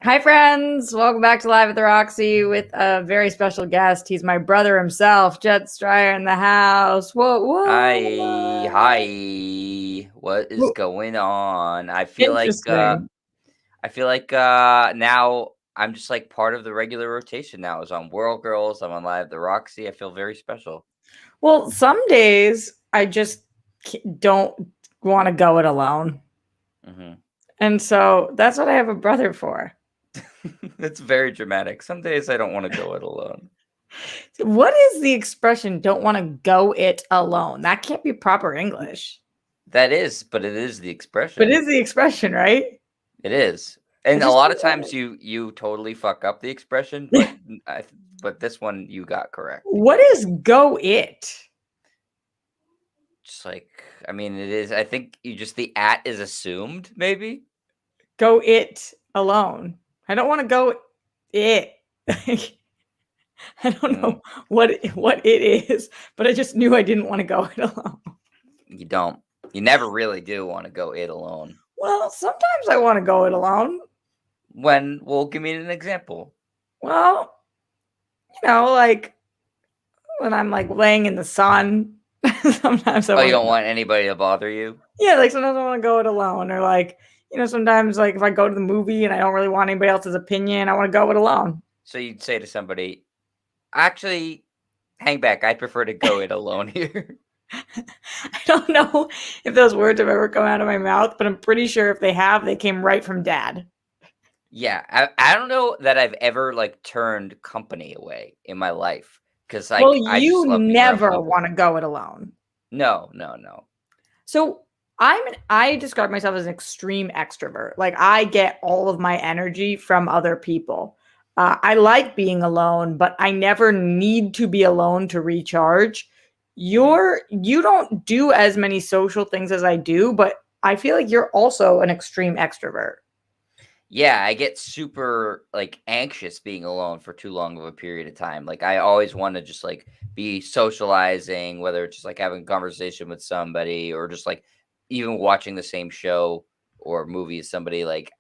Hi, friends. Welcome back to Live at the Roxy with a very special guest. He's my brother himself, Jet Striar in the house. Whoa. Hi. What is going on? I feel like Interesting. now I'm just like part of the regular rotation now. I was on World Girls, I'm on Live at the Roxy. I feel very special. Well, some days I just don't want to go it alone. And so that's what I have a brother for. It's very dramatic. Some days I don't want to go it alone. What is the expression, don't want to go it alone? That can't be proper English. That is, but it is the expression. But it is the expression, right? It is. And a lot of times you totally fuck up the expression, but this one you got correct. What is go it? Just like, I mean, it is. I think the at is assumed, maybe. Go it alone. I don't want to go it. I don't know what it is, but I just knew I didn't want to go it alone. You don't. You never really do want to go it alone. Well, sometimes I want to go it alone. When? Well, give me an example. Well, like when I'm like laying in the sun. Sometimes you don't want anybody to bother you? Yeah, like sometimes I want to go it alone, or like, sometimes like if I go to the movie and I don't really want anybody else's opinion, I want to go it alone. So you'd say to somebody, actually, hang back. I prefer to go it alone here. I don't know if those words have ever come out of my mouth, but I'm pretty sure if they have, they came right from Dad. Yeah, I don't know that I've ever like turned company away in my life. Because well, you never want to go it alone. No. So I describe myself as an extreme extrovert. Like I get all of my energy from other people. I like being alone, but I never need to be alone to recharge. You don't do as many social things as I do, but I feel like you're also an extreme extrovert. Yeah, I get super like anxious being alone for too long of a period of time. Like I always want to just like be socializing, whether it's just like having a conversation with somebody or just like even watching the same show or movie as somebody. Like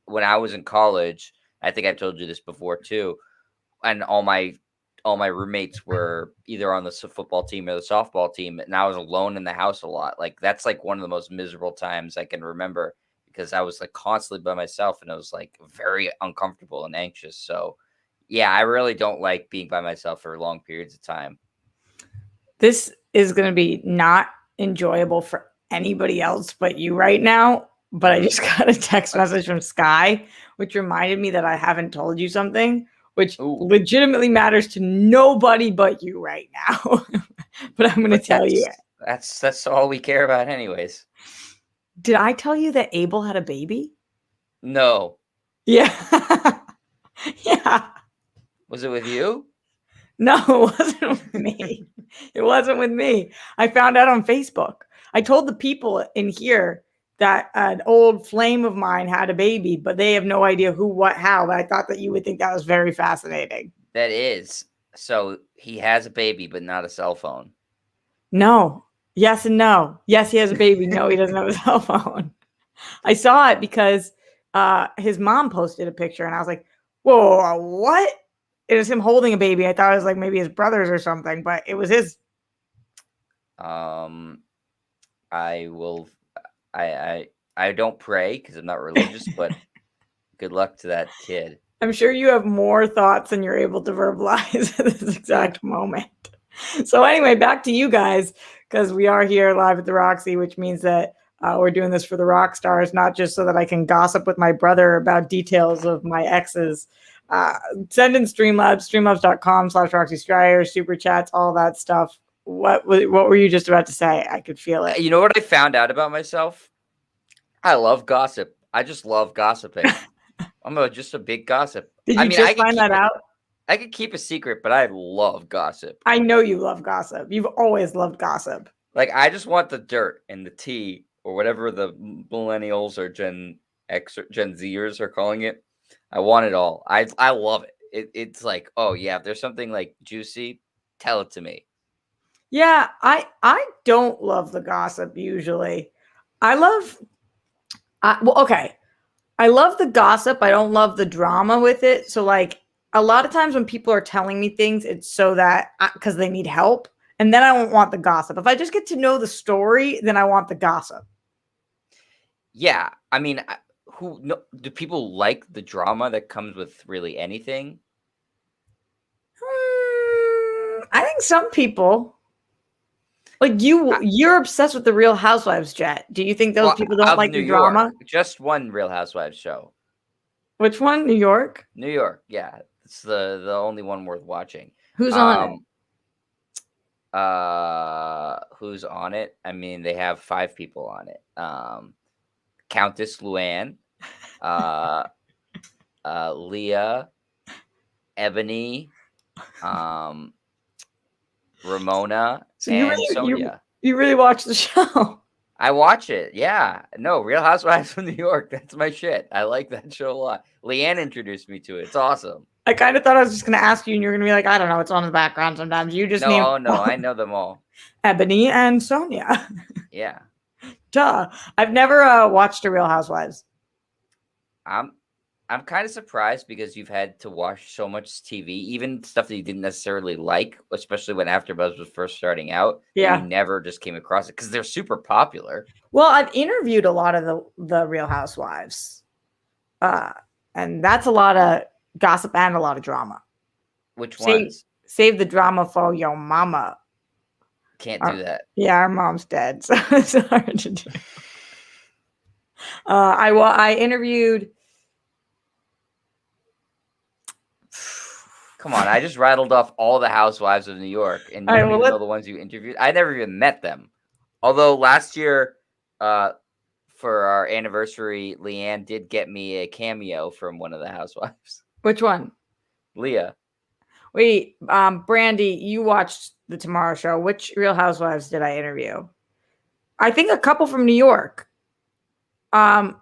when I was in college, I think I've told you this before too, and all my roommates were either on the football team or the softball team, and I was alone in the house a lot. Like that's like one of the most miserable times I can remember. Because I was like constantly by myself and I was like very uncomfortable and anxious. So yeah, I really don't like being by myself for long periods of time. This is going to be not enjoyable for anybody else but you right now. But I just got a text message from Sky, which reminded me that I haven't told you something, which legitimately matters to nobody but you right now. But I'm going to tell you. That's all we care about anyways. Did I tell you that Abel had a baby? No. Yeah. Yeah. Was it with you? No, it wasn't with me. It wasn't with me. I found out on Facebook. I told the people in here that an old flame of mine had a baby, but they have no idea who, what, how. But I thought that you would think that was very fascinating. That is. So he has a baby, but not a cell phone. No. Yes and no. Yes, he has a baby. No, he doesn't have a cell phone. I saw it because his mom posted a picture and I was like, whoa, what? It was him holding a baby. I thought it was like maybe his brother's or something, but it was his. I don't pray because I'm not religious, but good luck to that kid. I'm sure you have more thoughts than you're able to verbalize at this exact moment. So anyway, back to you guys, because we are here live at the Roxy, which means that we're doing this for the rock stars, not just so that I can gossip with my brother about details of my exes. Send in Streamlabs, streamlabs.com/Roxy Striar, super chats, all that stuff. What were you just about to say? I could feel it. You know what I found out about myself? I love gossip. I just love gossiping. I'm just a big gossip. Did I you mean, just find that out? I could keep a secret, but I love gossip. I know you love gossip. You've always loved gossip. Like, I just want the dirt and the tea or whatever the millennials or Gen X or Gen Zers are calling it. I want it all. I love it. It's like, oh yeah, if there's something like juicy, tell it to me. Yeah, I don't love the gossip usually. Well, okay. I love the gossip. I don't love the drama with it. So like a lot of times when people are telling me things, it's so that because they need help, and then I won't want the gossip. If I just get to know the story, then I want the gossip. Yeah, I mean, do people like the drama that comes with really anything? I think some people like you're obsessed with the Real Housewives, Jet. Do you think those Well, people don't of like New the York, drama? just one Real Housewives show. Which one? New York? New York, yeah, it's the only one worth watching. Who's on it? Who's on it? I mean, they have 5 people on it. Countess Luann, uh, Leah, Ebony, Ramona, So and Sonia. you really watch the show. I watch it. Yeah. No, Real Housewives of New York. That's my shit. I like that show a lot. Leanne introduced me to it. It's awesome. I kind of thought I was just going to ask you, and you're going to be like, I don't know, it's on in the background sometimes. You just No, name oh no, I know them all. Ebony and Sonia. Yeah. Duh. I've never watched a Real Housewives. I'm kind of surprised because you've had to watch so much TV, even stuff that you didn't necessarily like, especially when AfterBuzz was first starting out. Yeah. You never just came across it because they're super popular. Well, I've interviewed a lot of the Real Housewives. And that's a lot of gossip and a lot of drama. Which ones? Save the drama for your mama. Can't do that. Yeah, our mom's dead, so it's hard to do. I interviewed. Come on, I just rattled off all the housewives of New York, and you don't even know the ones you interviewed. I never even met them. Although last year, for our anniversary, Leanne did get me a cameo from one of the housewives. Which one? Leah. Wait, Brandy, you watched the Tomorrow Show. Which Real Housewives did I interview? I think a couple from New York. I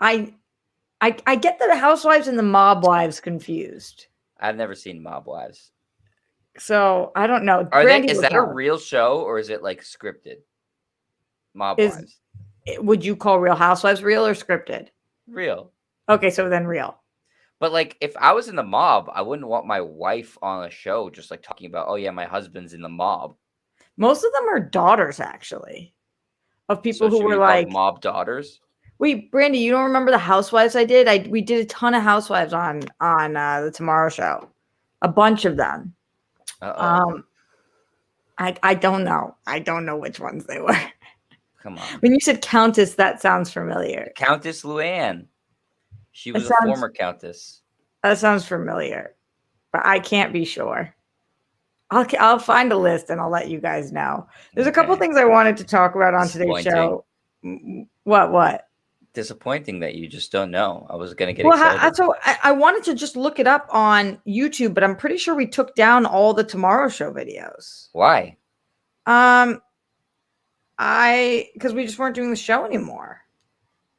get the Housewives and the Mob Wives confused. I've never seen Mob Wives. So I don't know. Is that a real show or is it like scripted? Mob Wives. Would you call Real Housewives real or scripted? Real. Okay, so then real. But like, if I was in the mob, I wouldn't want my wife on a show just like talking about, oh yeah, my husband's in the mob. Most of them are daughters, actually, of people who were like mob daughters. Wait, Brandy, you don't remember the Housewives I did? We did a ton of Housewives on the Tomorrow Show, a bunch of them. I don't know. I don't know which ones they were. Come on. When you said Countess, that sounds familiar. Countess Luann. She was a former countess. That sounds familiar, but I can't be sure. I'll find a list and I'll let you guys know. There's a couple things I wanted to talk about on today's show. What? Disappointing that you just don't know. I was going to get excited. So I wanted to just look it up on YouTube, but I'm pretty sure we took down all the Tomorrow Show videos. Why? Because we just weren't doing the show anymore.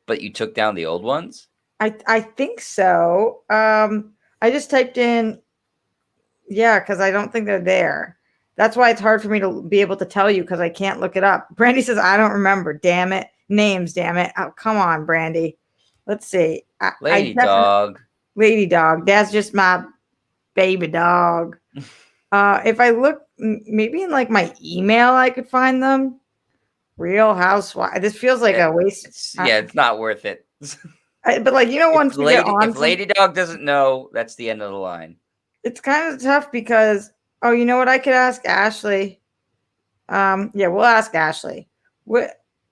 But you took down the old ones? I think so. I just typed in, yeah, because I don't think they're there. That's why it's hard for me to be able to tell you because I can't look it up. Brandy says, I don't remember. Damn it. Names, damn it. Oh, come on, Brandy. Let's see. Lady dog. Lady dog. That's just my baby dog. If I look, maybe in like my email, I could find them. Real Housewives. This feels like a waste. It's not worth it. But like, you know, once we get on, if Lady Dog doesn't know, that's the end of the line. It's kind of tough because, oh, you know what? I could ask Ashley. Yeah, we'll ask Ashley.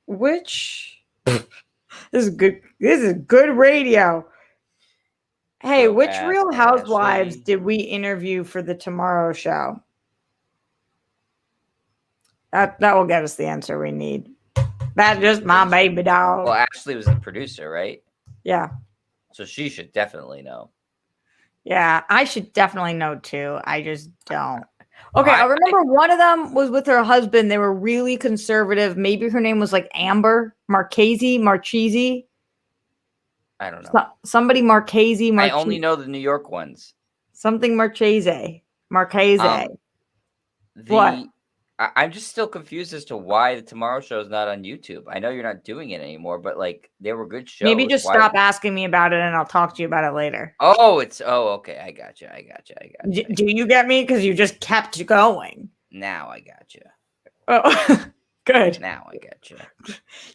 Which this is good. This is good radio. Hey, which Real Housewives did we interview for the Tomorrow Show? That will get us the answer we need. That's just my baby dog. Well, Ashley was the producer, right? Yeah. So she should definitely know. Yeah, I should definitely know too. I just don't. Okay, I I remember one of them was with her husband. They were really conservative. Maybe her name was like Amber Marchese. I don't know. Somebody Marchese, I only know the New York ones. something Marchese. Marchese. What? I'm just still confused as to why the Tomorrow Show is not on YouTube. I know you're not doing it anymore, but like they were good Maybe shows. just Why? stop asking me about it and I'll talk to you about it later. Oh, okay. I got you. Do you get me? Because you just kept going. Now I got you. Oh, good. Now I got you.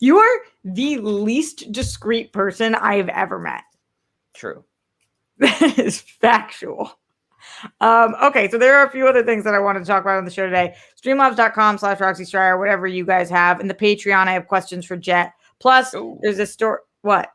You are the least discreet person I've ever met. True. That is factual. Okay, so there are a few other things that I wanted to talk about on the show today. Streamlabs.com/Roxy Striar, whatever you guys have. In the Patreon, I have questions for Jet. Plus, there's a story. What?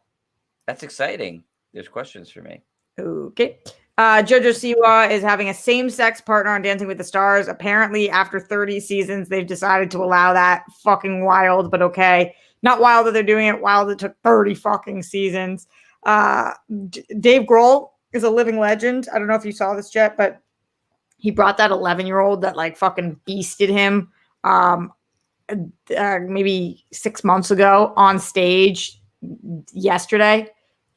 That's exciting. There's questions for me. Okay. Jojo Siwa is having a same-sex partner on Dancing with the Stars. Apparently, after 30 seasons, they've decided to allow that. Fucking wild, but okay. Not wild that they're doing it. Wild it took 30 fucking seasons. Dave Grohl is a living legend. I don't know if you saw this, Jet, but he brought that 11-year-old that like fucking beasted him maybe 6 months ago on stage yesterday.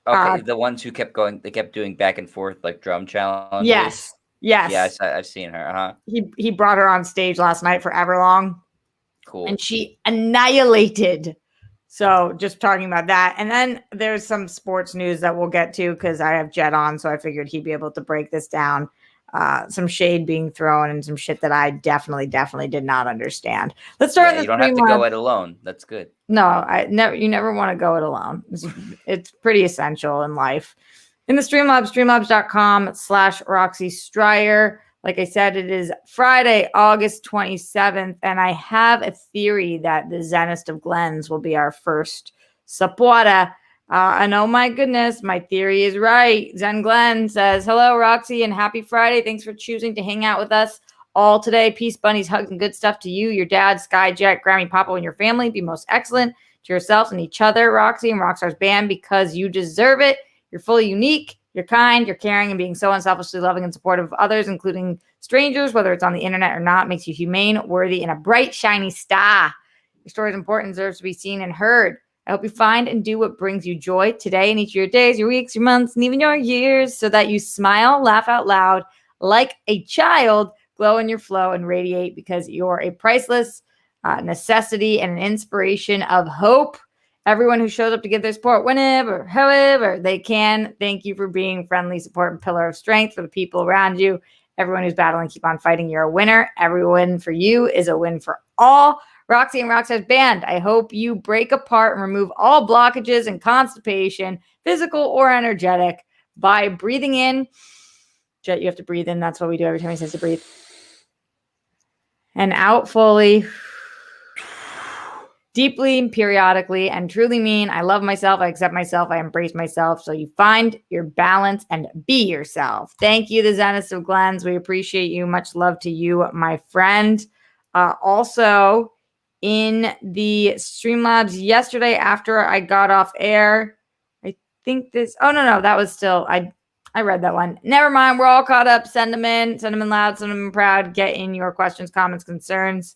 Okay, the ones who kept going, they kept doing back and forth like drum challenges. Yes. Yeah, I've seen her. Uh-huh. He brought her on stage last night for Everlong. Cool. And she annihilated. So just talking about that. And then there's some sports news that we'll get to because I have Jet on, so I figured he'd be able to break this down. Some shade being thrown and some shit that I definitely did not understand. Let's start. You don't have to go it alone. That's good. No, you never want to go it alone. It's pretty essential in life. In the Streamlabs, streamlabs.com/Roxy Striar. Like I said, it is Friday, August 27th, and I have a theory that the Zenist of Glens will be our first supporter. And oh my goodness, my theory is right. Zen Glenn says, hello, Roxy, and happy Friday. Thanks for choosing to hang out with us all today. Peace, bunnies, hugs, and good stuff to you, your dad, Skyjet, Grammy, Papa, and your family. Be most excellent to yourselves and each other, Roxy and Rockstar's band, because you deserve it. You're fully unique. You're kind, you're caring, and being so unselfishly loving and supportive of others, including strangers, whether it's on the internet or not, makes you humane, worthy, and a bright, shiny star. Your story is important, deserves to be seen and heard. I hope you find and do what brings you joy today in each of your days, your weeks, your months, and even your years, so that you smile, laugh out loud like a child, glow in your flow, and radiate because you're a priceless necessity and an inspiration of hope. Everyone who shows up to give their support whenever, however they can, thank you for being friendly, support, and pillar of strength for the people around you. Everyone who's battling, keep on fighting. You're a winner. Everyone for you is a win for all. Roxy and Rockstar's band, I hope you break apart and remove all blockages and constipation, physical or energetic, by breathing in. Jet, you have to breathe in. That's what we do every time he says to breathe. And out fully. Deeply and periodically, and truly mean I love myself, I accept myself, I embrace myself. So you find your balance and be yourself. Thank you, the Zenist of Glens. We appreciate you. Much love to you, my friend. Also, in the Streamlabs yesterday after I got off air, I think this. Oh no, that was still I read that one. Never mind. We're all caught up. Send them in loud, send them in proud. Get in your questions, comments, concerns,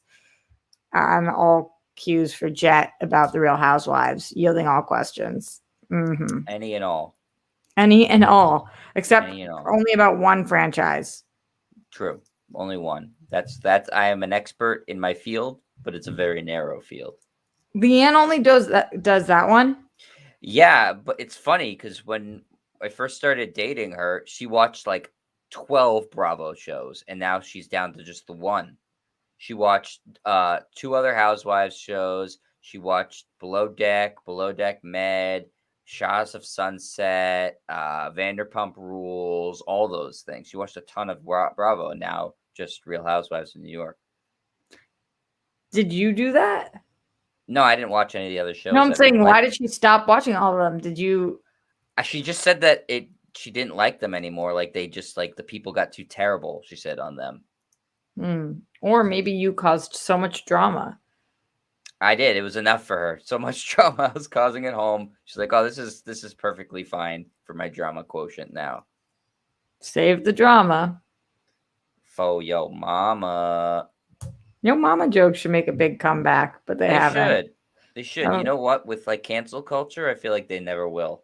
and all cues for Jet about the Real Housewives, yielding all questions. Mm-hmm. Any and all, except only about one franchise. True, only one. That's. I am an expert in my field, but it's a very narrow field. Leanne only does that one. Yeah, but it's funny because when I first started dating her, she watched like 12 Bravo shows, and now she's down to just the one. She watched 2 other Housewives shows. She watched Below Deck Med, Shaws of Sunset, Vanderpump Rules, all those things. She watched a ton of Bravo, and now just Real Housewives of New York. Did you do that? No, I didn't watch any of the other shows. No, I'm saying, why did she stop watching all of them? Did you? She just said that she didn't like them anymore. Like they just like the people got too terrible, she said, on them. Or maybe you caused so much drama. I did. It was enough for her. So much drama I was causing at home. She's like, "Oh, this is perfectly fine for my drama quotient now." Save the drama. Fo yo mama. Yo mama jokes should make a big comeback, but they They haven't. should. They should. You know what? With like cancel culture, I feel like they never will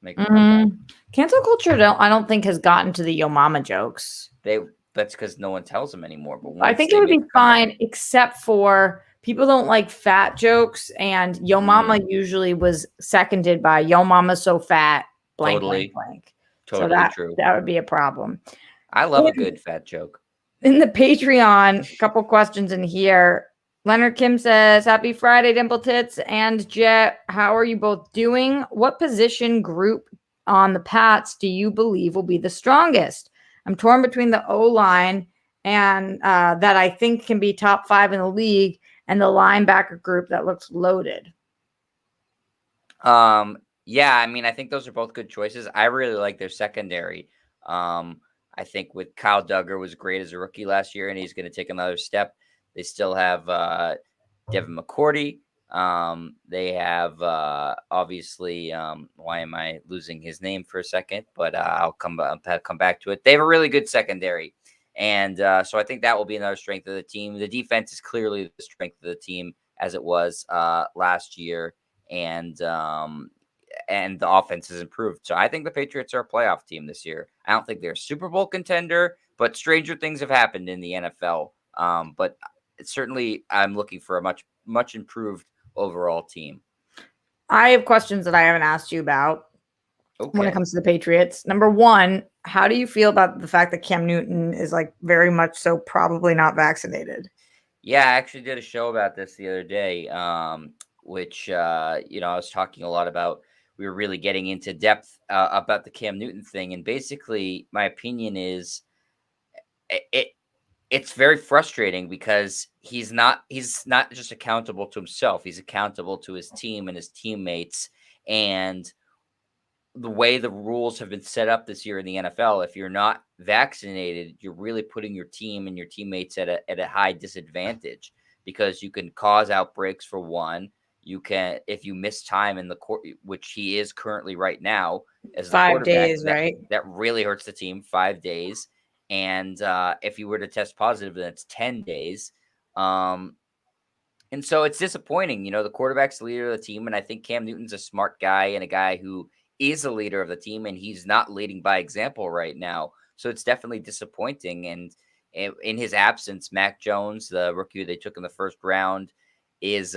make a comeback. Cancel culture I don't think has gotten to the yo mama jokes. They That's because no one tells them anymore. But I once think it they would make be a comeback, fine except for people don't like fat jokes, and yo mama mm, usually was seconded by yo mama so fat blank blank totally, blank. So totally true. that would be a problem. I love a good fat joke. In the Patreon, a couple questions in here. Leonard Kim says, Happy Friday, Dimple Tits and Jet. How are you both doing? What position group on the Pats do you believe will be the strongest? I'm torn between the O line and that I think can be top 5 in the league and the linebacker group that looks loaded. Yeah, I mean, I think those are both good choices. I really like their secondary. I think with Kyle Duggar was great as a rookie last year, and he's going to take another step. They still have Devin McCourty. They have obviously. Why am I losing his name for a second? But I'll come back to it. They have a really good secondary, and so I think that will be another strength of the team. The defense is clearly the strength of the team as it was last year, and the offense has improved. So I think the Patriots are a playoff team this year. I don't think they're a Super Bowl contender, but stranger things have happened in the NFL. But certainly, I'm looking for a much improved overall team. I have questions that I haven't asked you about when it Okay. comes to the Patriots. Number one, how do you feel about the fact that Cam Newton is like very much so probably not vaccinated? Yeah, I actually did a show about this the other day, which I was talking a lot about. We were really getting into depth about the Cam Newton thing, and basically, my opinion is it it's very frustrating because he's not just accountable to himself. He's accountable to his team and his teammates. And the way the rules have been set up this year in the NFL, if you're not vaccinated, you're really putting your team and your teammates at a high disadvantage because you can cause outbreaks for one. You can, if you miss time in the court, which he is currently right now as the 5 days, quarterback, that right? that really hurts the team. 5 days, and if you were to test positive, then it's 10 days. Um, and so it's disappointing. The quarterback's the leader of the team, and I think Cam Newton's a smart guy and a guy who is a leader of the team, and he's not leading by example right now. So it's definitely disappointing. And in his absence, Mac Jones, the rookie they took in the first round, is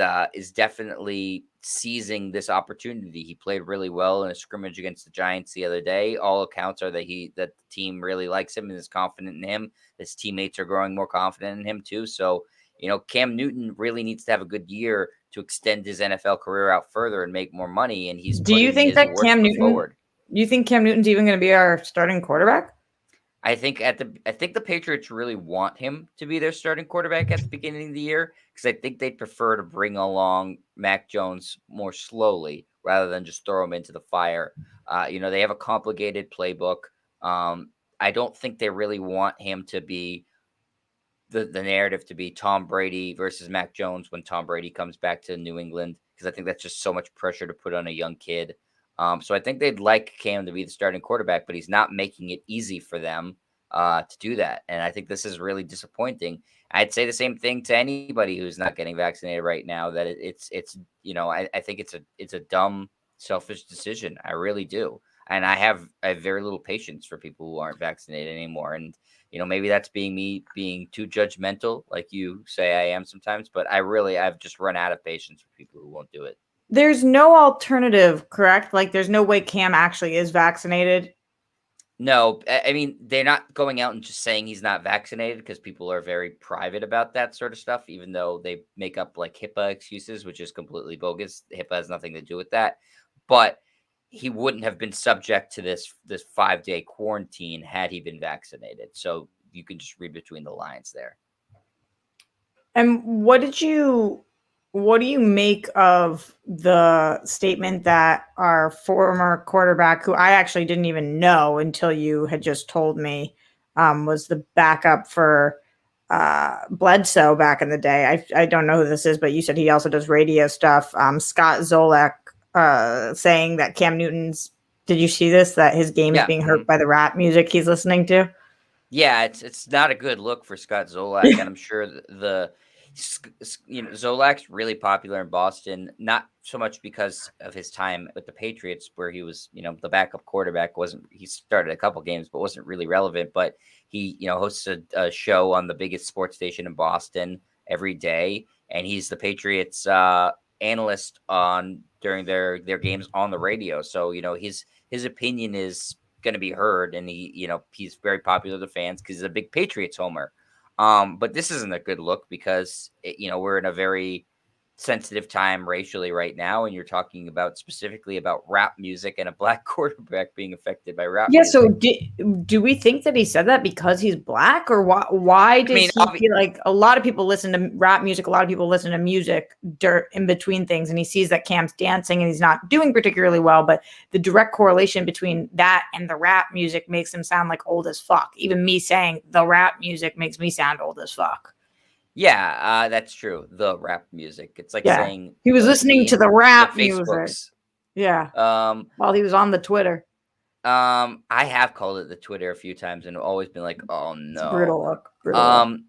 definitely seizing this opportunity. He played really well in a scrimmage against the Giants the other day. All accounts are that the team really likes him and is confident in him. His teammates are growing more confident in him too. So Cam Newton really needs to have a good year to extend his NFL career out further and make more money, and he's Do you putting think his that worst foot forward. Do you think Cam Newton's even going to be our starting quarterback? I think the Patriots really want him to be their starting quarterback at the beginning of the year because I think they'd prefer to bring along Mac Jones more slowly rather than just throw him into the fire. They have a complicated playbook. I don't think they really want him to be the narrative to be Tom Brady versus Mac Jones when Tom Brady comes back to New England because I think that's just so much pressure to put on a young kid. So I think they'd like Cam to be the starting quarterback, but he's not making it easy for them to do that. And I think this is really disappointing. I'd say the same thing to anybody who's not getting vaccinated right now. That I think it's a dumb, selfish decision. I really do, and I have very little patience for people who aren't vaccinated anymore. And maybe that's me being too judgmental, like you say I am sometimes, but I've just run out of patience for people who won't do it. There's no alternative, correct? Like there's no way Cam actually is vaccinated. No, I mean, they're not going out and just saying he's not vaccinated because people are very private about that sort of stuff, even though they make up like HIPAA excuses, which is completely bogus. HIPAA has nothing to do with that. But he wouldn't have been subject to this 5-day quarantine had he been vaccinated. So you can just read between the lines there. And what do you make of the statement that our former quarterback, who I actually didn't even know until you had just told me, was the backup for Bledsoe back in the day. I don't know who this is, but you said he also does radio stuff. Scott Zolak saying that Cam Newton's. Did you see this? That his game is Yeah. being hurt by the rap music he's listening to. Yeah, it's not a good look for Scott Zolak, and I'm sure Zolak's really popular in Boston, not so much because of his time with the Patriots, where he was the backup quarterback. Wasn't He started a couple games, but wasn't really relevant. But he hosts a show on the biggest sports station in Boston every day, and he's the Patriots analyst on during their games on the radio. So his opinion is going to be heard, and he's very popular to fans because he's a big Patriots homer. But this isn't a good look because we're in a very sensitive time racially right now, and you're talking about specifically about rap music and a black quarterback being affected by rap Yeah. music. So do we think that he said that because he's black, or why does he feel like a lot of people listen to rap music? A lot of people listen to music in between things, and he sees that Cam's dancing and he's not doing particularly well. But the direct correlation between that and the rap music makes him sound like old as fuck. Even me saying the rap music makes me sound old as fuck. Yeah, that's true. The rap music. It's like saying he was listening to the rap music. Facebooks. Yeah. While he was on the Twitter. I have called it the Twitter a few times and always been like, oh no. It's brutal look. Brutal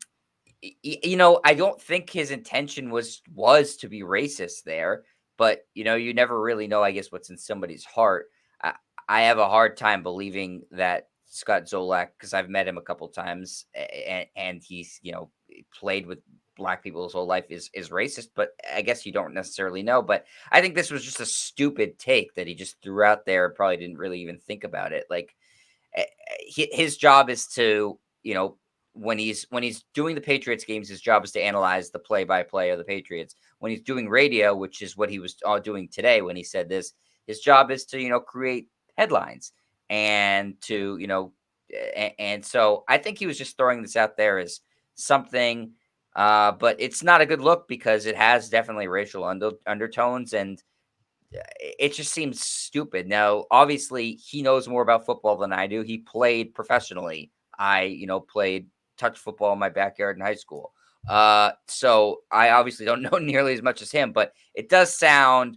look. I don't think his intention was to be racist there, but you never really know, I guess, what's in somebody's heart. I have a hard time believing that Scott Zolak, because I've met him a couple times, and he's played with black people his whole life, is racist. But I guess you don't necessarily know. But I think this was just a stupid take that he just threw out there and probably didn't really even think about it. Like, his job is to when he's doing the Patriots games, his job is to analyze the play-by-play of the Patriots. When he's doing radio, which is what he was doing today when he said this, his job is to create headlines and to and so I think he was just throwing this out there as something, but it's not a good look because it has definitely racial undertones, and it just seems stupid. Now, obviously, he knows more about football than I do. He played professionally. I played touch football in my backyard in high school. So I obviously don't know nearly as much as him, but it does sound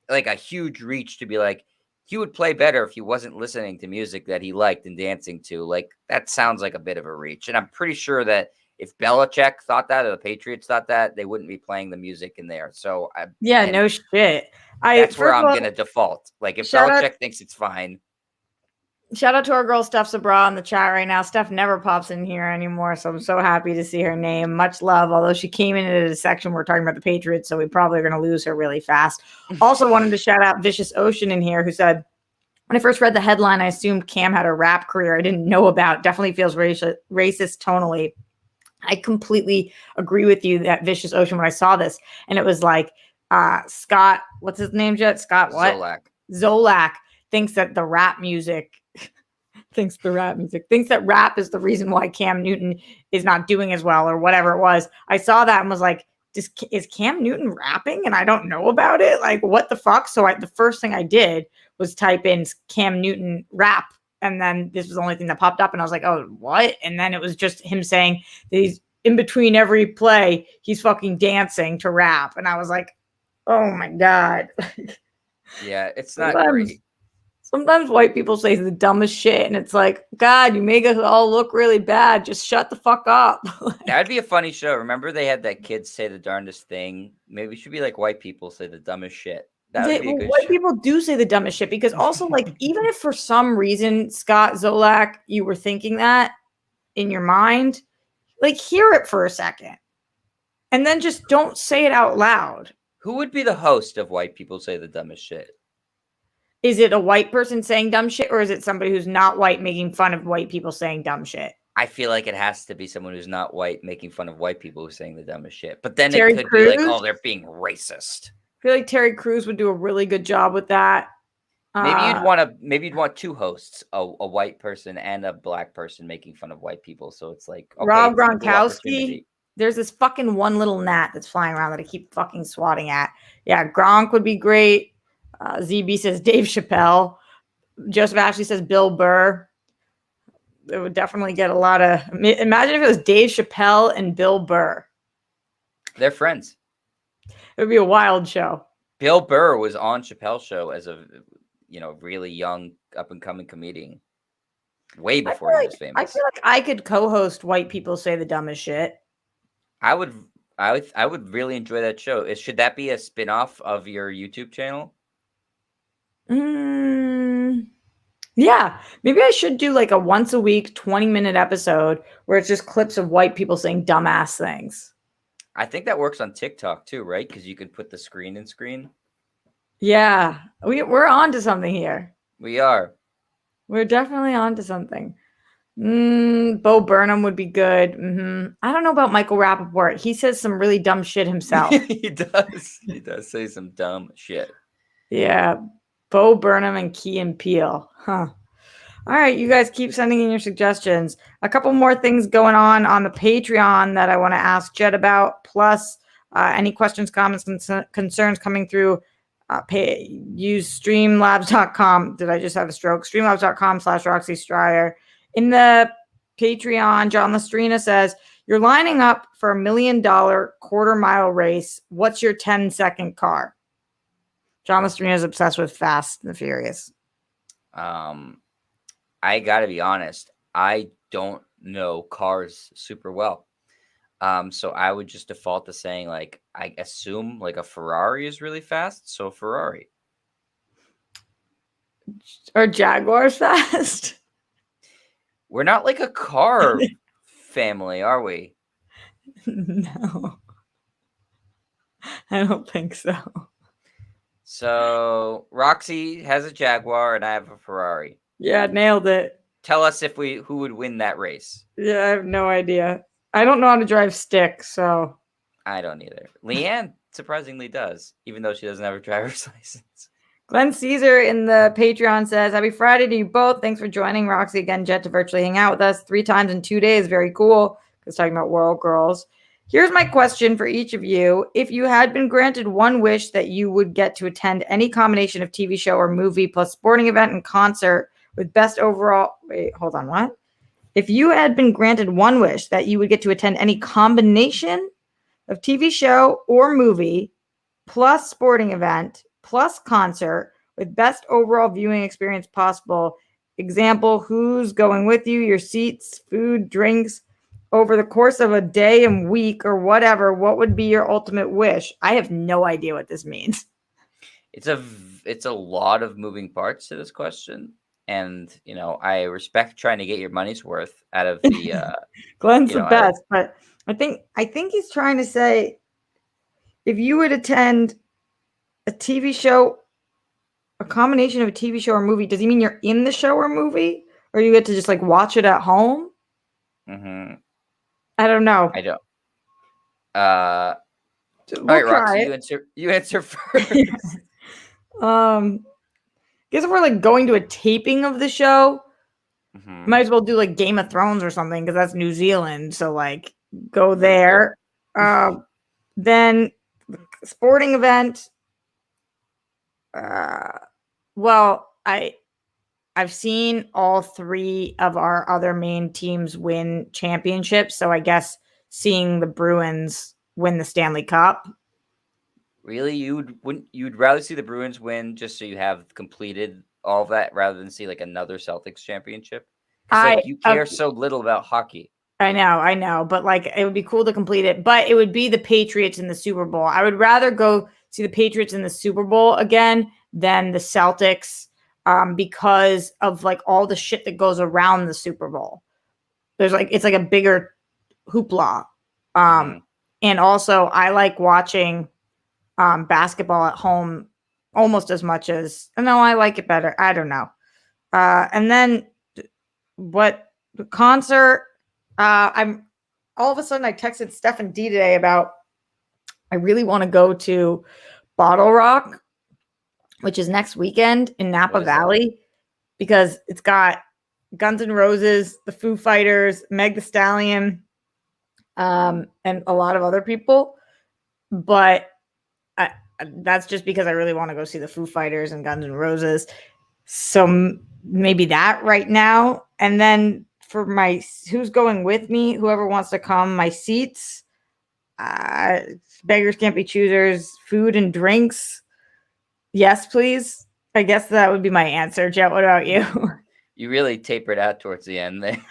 like a huge reach to be like, he would play better if he wasn't listening to music that he liked and dancing to. Like, that sounds like a bit of a reach. And I'm pretty sure that if Belichick thought that, or the Patriots thought that, they wouldn't be playing the music in there. So no shit. That's where I'm going to default. Like, if Belichick thinks it's fine. Shout out to our girl, Steph Sabra, in the chat right now. Steph never pops in here anymore, so I'm so happy to see her name. Much love, although she came into the section we're talking about the Patriots, so we probably are going to lose her really fast. Also wanted to shout out Vicious Ocean in here, who said, when I first read the headline, I assumed Cam had a rap career I didn't know about. Definitely feels racist tonally. I completely agree with you, that Vicious Ocean, when I saw this. And it was like Scott, what's his name, Jet? Scott what? Zolak thinks that the rap music thinks that rap is the reason why Cam Newton is not doing as well, or whatever it was. I saw that and was like, is Cam Newton rapping and I don't know about it? Like, what the fuck? So the first thing I did was type in Cam Newton rap. And then this was the only thing that popped up. And I was like, oh, what? And then it was just him saying that he's in between every play, he's fucking dancing to rap. And I was like, oh my God. Yeah, it's not great. Sometimes white people say the dumbest shit, and it's like, God, you make us all look really bad. Just shut the fuck up. That'd be a funny show. Remember they had that kids say the darndest thing? Maybe it should be like white people say the dumbest shit. That would be a good white show. People do say the dumbest shit, because also, like, even if for some reason, Scott Zolak, you were thinking that in your mind, like, hear it for a second and then just don't say it out loud. Who would be the host of White People Say the Dumbest Shit? Is it a white person saying dumb shit, or is it somebody who's not white making fun of white people saying dumb shit? I feel like it has to be someone who's not white making fun of white people who's saying the dumbest shit. But then Terry it could Crews? be like, oh, they're being racist. I feel like Terry Crews would do a really good job with that. Maybe you'd want two hosts, a white person and a black person making fun of white people. So it's like, okay, Rob Gronkowski. There's this fucking one little gnat that's flying around that I keep fucking swatting at. Yeah, Gronk would be great. ZB says Dave Chappelle. Joseph Ashley says Bill Burr. it would definitely get a lot of. Imagine if it was Dave Chappelle and Bill Burr. They're friends. It would be a wild show. Bill Burr was on Chappelle's show as a really young up and coming comedian, way before he was famous. I feel like I could co-host White People Say the Dumbest Shit. I would really enjoy that show. Should that be a spin-off of your YouTube channel? Yeah, maybe I should do like a once a week 20-minute episode where it's just clips of white people saying dumbass things. I think that works on TikTok too, right? Because you can put the screen in screen. Yeah, we're on to something here. We are. We're definitely on to something. Bo Burnham would be good. I don't know about Michael Rappaport. He says some really dumb shit himself. He does. He does say some dumb shit. Yeah, Bo Burnham and Key and Peele. Huh. All right, you guys keep sending in your suggestions. A couple more things going on the Patreon that I want to ask Jed about, plus any questions, comments, concerns coming through. Use streamlabs.com. Did I just have a stroke? Streamlabs.com/Roxy Striar. In the Patreon, John Lestrina says, you're lining up for $1 million quarter-mile race. What's your 10-second car? John Lestrina is obsessed with Fast and the Furious. I gotta be honest, I don't know cars super well. So I would just default to saying, like, I assume like a Ferrari is really fast, so Ferrari. Or Jaguar's fast? We're not like a car family, are we? No. I don't think so. So Roxy has a Jaguar and I have a Ferrari. Yeah, nailed it. Tell us who would win that race. Yeah, I have no idea. I don't know how to drive stick, so. I don't either. Leanne surprisingly does, even though she doesn't have a driver's license. Glenn Caesar in the Patreon says, happy Friday to you both. Thanks for joining Roxy again, Jet, to virtually hang out with us 3 times in 2 days. Very cool. Because talking about World Girls. Here's my question for each of you. If you had been granted one wish that you would get to attend any combination of TV show or movie plus sporting event and concert with best overall... Wait, hold on, what? If you had been granted one wish that you would get to attend any combination of TV show or movie plus sporting event plus concert with best overall viewing experience possible, example, who's going with you, your seats, food, drinks, over the course of a day and week or whatever, what would be your ultimate wish? I have no idea what this means. It's a lot of moving parts to this question. And, I respect trying to get your money's worth out of the... Glenn's the best, but I think he's trying to say, if you would attend a TV show, a combination of a TV show or movie, does he mean you're in the show or movie? Or you get to just, like, watch it at home? Mm-hmm. I don't know. I don't. All right, Roxy, you answer first. Guess if we're like going to a taping of the show, Mm-hmm. might as well do like Game of Thrones or something because that's New Zealand. So like go there. Then sporting event. Well, I've seen all 3 of our other main teams win championships. So I guess seeing the Bruins win the Stanley Cup. Really? You'd rather see the Bruins win just so you have completed all of that rather than see like another Celtics championship? Because you care so little about hockey. I know, but like it would be cool to complete it. But it would be the Patriots in the Super Bowl. I would rather go see the Patriots in the Super Bowl again than the Celtics, because of like all the shit that goes around the Super Bowl. It's like a bigger hoopla. And also I like watching basketball at home almost as much as, no, I like it better. I don't know. And then what the concert, I'm all of a sudden I texted Steph D today about, I really want to go to Bottle Rock, which is next weekend in Napa Valley, because it's got Guns N' Roses, the Foo Fighters, Meg Thee Stallion, and a lot of other people. But that's just because I really want to go see the Foo Fighters and Guns N' Roses. So maybe that right now. And then for my who's going with me, whoever wants to come, my seats, uh, beggars can't be choosers, food and drinks. Yes, please. I guess that would be my answer. Jet, what about you? You really tapered out towards the end there.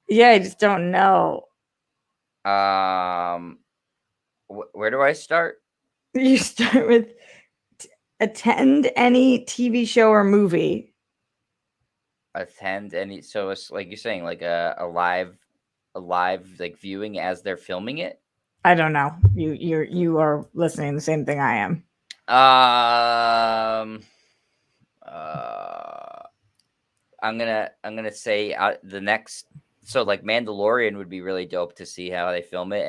Yeah, I just don't know. Where do I start? You start with attend any TV show or movie. Attend any, so it's like you're saying, like a live like viewing as they're filming it. I don't know. You are listening the same thing I am. Uh, I'm gonna say the next. So like Mandalorian would be really dope to see how they film it,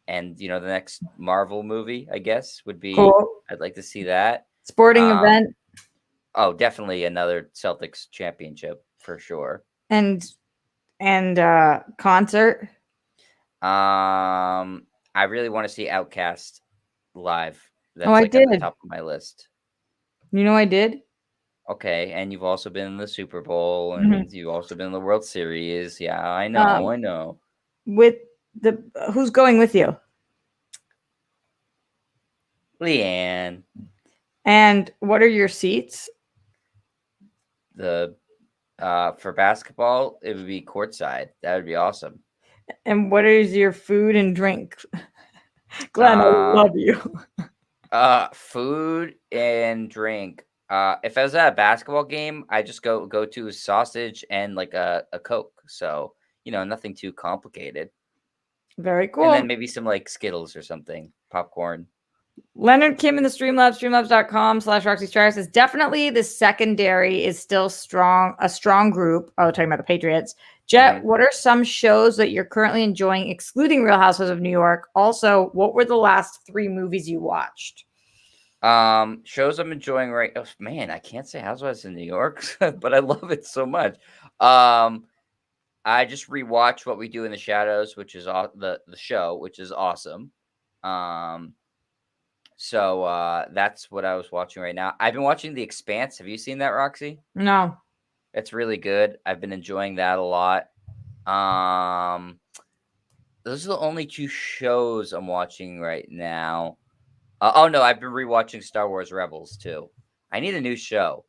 and the next Marvel movie, I guess, would be. Cool. I'd like to see that. Sporting event Oh, definitely another Celtics championship for sure. and concert. I really want to see Outkast live. That's I like at the did. top of my list. You know I did. Okay, and you've also been in the Super Bowl, Mhm. and you've also been in the World Series. Yeah, I know, I know. With the who's going with you? Leanne, And what are your seats? for basketball, it would be courtside. That would be awesome. And what is your food and drink? Glenn, I love you. Food and drink. If I was at a basketball game, I just go to sausage and like a Coke. So, nothing too complicated. Very And then cool. maybe some like Skittles or something, popcorn. Leonard Kim in the Streamlabs, streamlabs.com/Roxy Striar says definitely the secondary is still strong, a strong group. Oh, talking about the Patriots. Jet, what are some shows that you're currently enjoying, excluding Real Housewives of New York? Also, what were the last 3 movies you watched? Shows I'm enjoying right. Oh, man, I can't say Housewives in New York, but I love it so much. I just rewatched What We Do in the Shadows, which is the show, which is awesome. So that's what I was watching right now. I've been watching The Expanse. Have you seen that, Roxy? No. It's really good. I've been enjoying that a lot. Those are the only 2 shows I'm watching right now. Oh no, I've been rewatching Star Wars Rebels too. I need a new show.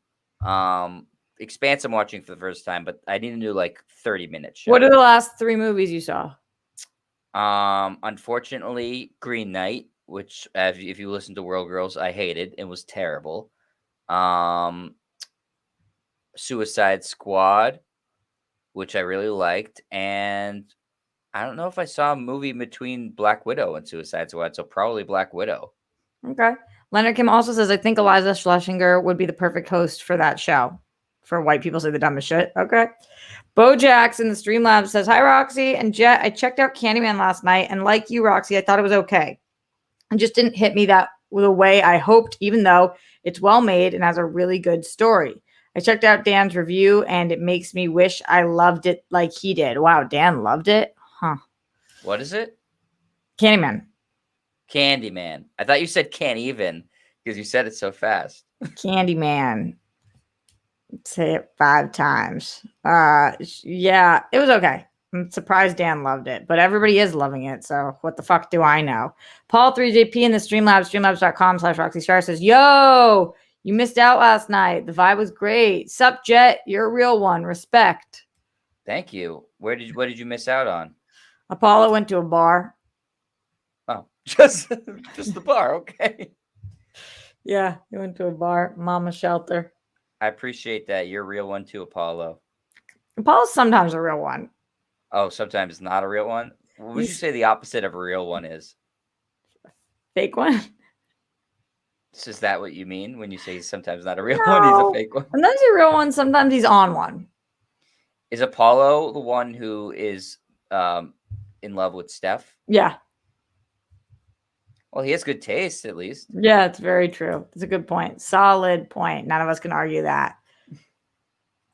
Expanse I'm watching for the first time, but I need a new like 30-minute show. What are the last 3 movies you saw? Unfortunately, Green Knight, which if you listen to World Girls, I hated. It was terrible. Suicide Squad, which I really liked, and I don't know if I saw a movie between Black Widow and Suicide Squad, so probably Black Widow. Okay. Leonard Kim also says, I think Eliza Schlesinger would be the perfect host for that show. For white people say the dumbest shit. Okay. Bo Jax in the Streamlabs says, hi, Roxy and Jet. I checked out Candyman last night, and like you, Roxy, I thought it was okay. It just didn't hit me that the way I hoped, even though it's well made and has a really good story. I checked out Dan's review, and it makes me wish I loved it like he did. Wow, Dan loved it? Huh. What is it? Candyman. Candyman. I thought you said can't even because you said it so fast. Candyman. Say it 5 times. Yeah, it was okay. I'm surprised Dan loved it, but everybody is loving it. So what the fuck do I know? Paul 3JP in the Streamlabs, streamlabs.com/Roxy Star says, yo, you missed out last night. The vibe was great. Sup, Jet? You're a real one. Respect. Thank you. What did you miss out on? Apollo went to a bar. Oh, just the bar. Okay. Yeah, he went to a bar. Mama shelter. I appreciate that. You're a real one too, Apollo. Apollo's sometimes a real one. Oh, sometimes not a real one? What would you say the opposite of a real one is? Fake one? Is that what you mean when you say he's sometimes not a real one? He's a fake one? Sometimes he's a real one. Sometimes he's on one. Is Apollo the one who is in love with Steph? Yeah. Well, he has good taste, at least. Yeah, it's very true. It's a good point. Solid point. None of us can argue that.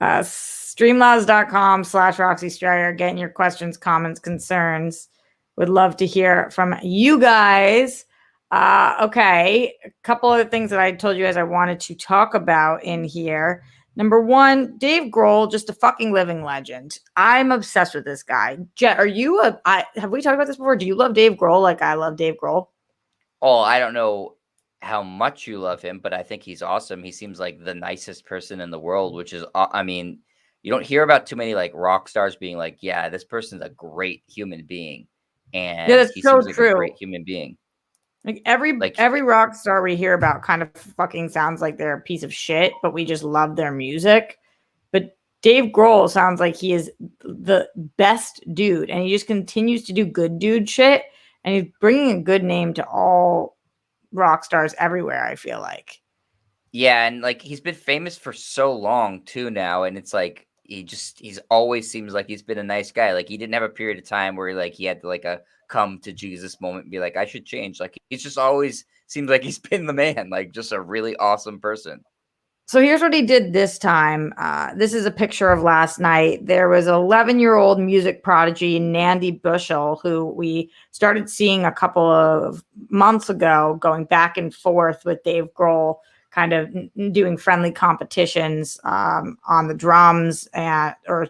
Streamlaws.com/Roxy Striar. Getting your questions, comments, concerns. Would love to hear from you guys. Okay. A couple of things that I told you guys I wanted to talk about in here. Number one, Dave Grohl, just a fucking living legend. I'm obsessed with this guy. Jet, are you have we talked about this before? Do you love Dave Grohl like I love Dave Grohl? Oh, I don't know how much you love him, but I think he's awesome. He seems like the nicest person in the world, which is, I mean, you don't hear about too many like rock stars being like, yeah, this person's a great human being. Yeah, And that's he so seems like a true. great human being. Like every Like, every rock star we hear about kind of fucking sounds like they're a piece of shit, but we just love their music. But Dave Grohl sounds like he is the best dude, and he just continues to do good dude shit, and he's bringing a good name to all rock stars everywhere. I feel like. yeah, and like he's been famous for so long too now, and it's like he's always seems like he's been a nice guy. Like he didn't have a period of time where like he had to like a come to Jesus moment and be like, I should change. Like he's just always seems like he's been the man, like just a really awesome person. So here's what he did this time. This is a picture of last night. There was an 11-year-old music prodigy, Nandy Bushell, who we started seeing a couple of months ago, going back and forth with Dave Grohl, kind of doing friendly competitions on the drums, or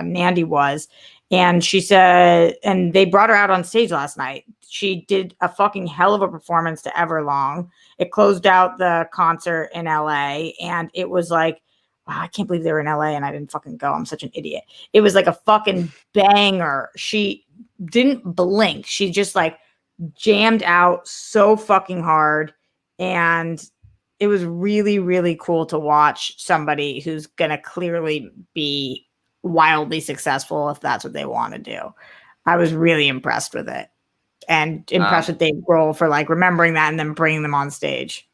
Nandy was. And she said, and they brought her out on stage last night. She did a fucking hell of a performance to Everlong. It closed out the concert in LA, and it was like, wow, I can't believe they were in LA and I didn't fucking go. I'm such an idiot. It was like a fucking banger. She didn't blink. She just like jammed out so fucking hard. And it was really, really cool to watch somebody who's going to clearly be wildly successful if that's what they want to do. I was really impressed with it and impressed Um, with Dave Grohl for like remembering that and then bringing them on stage.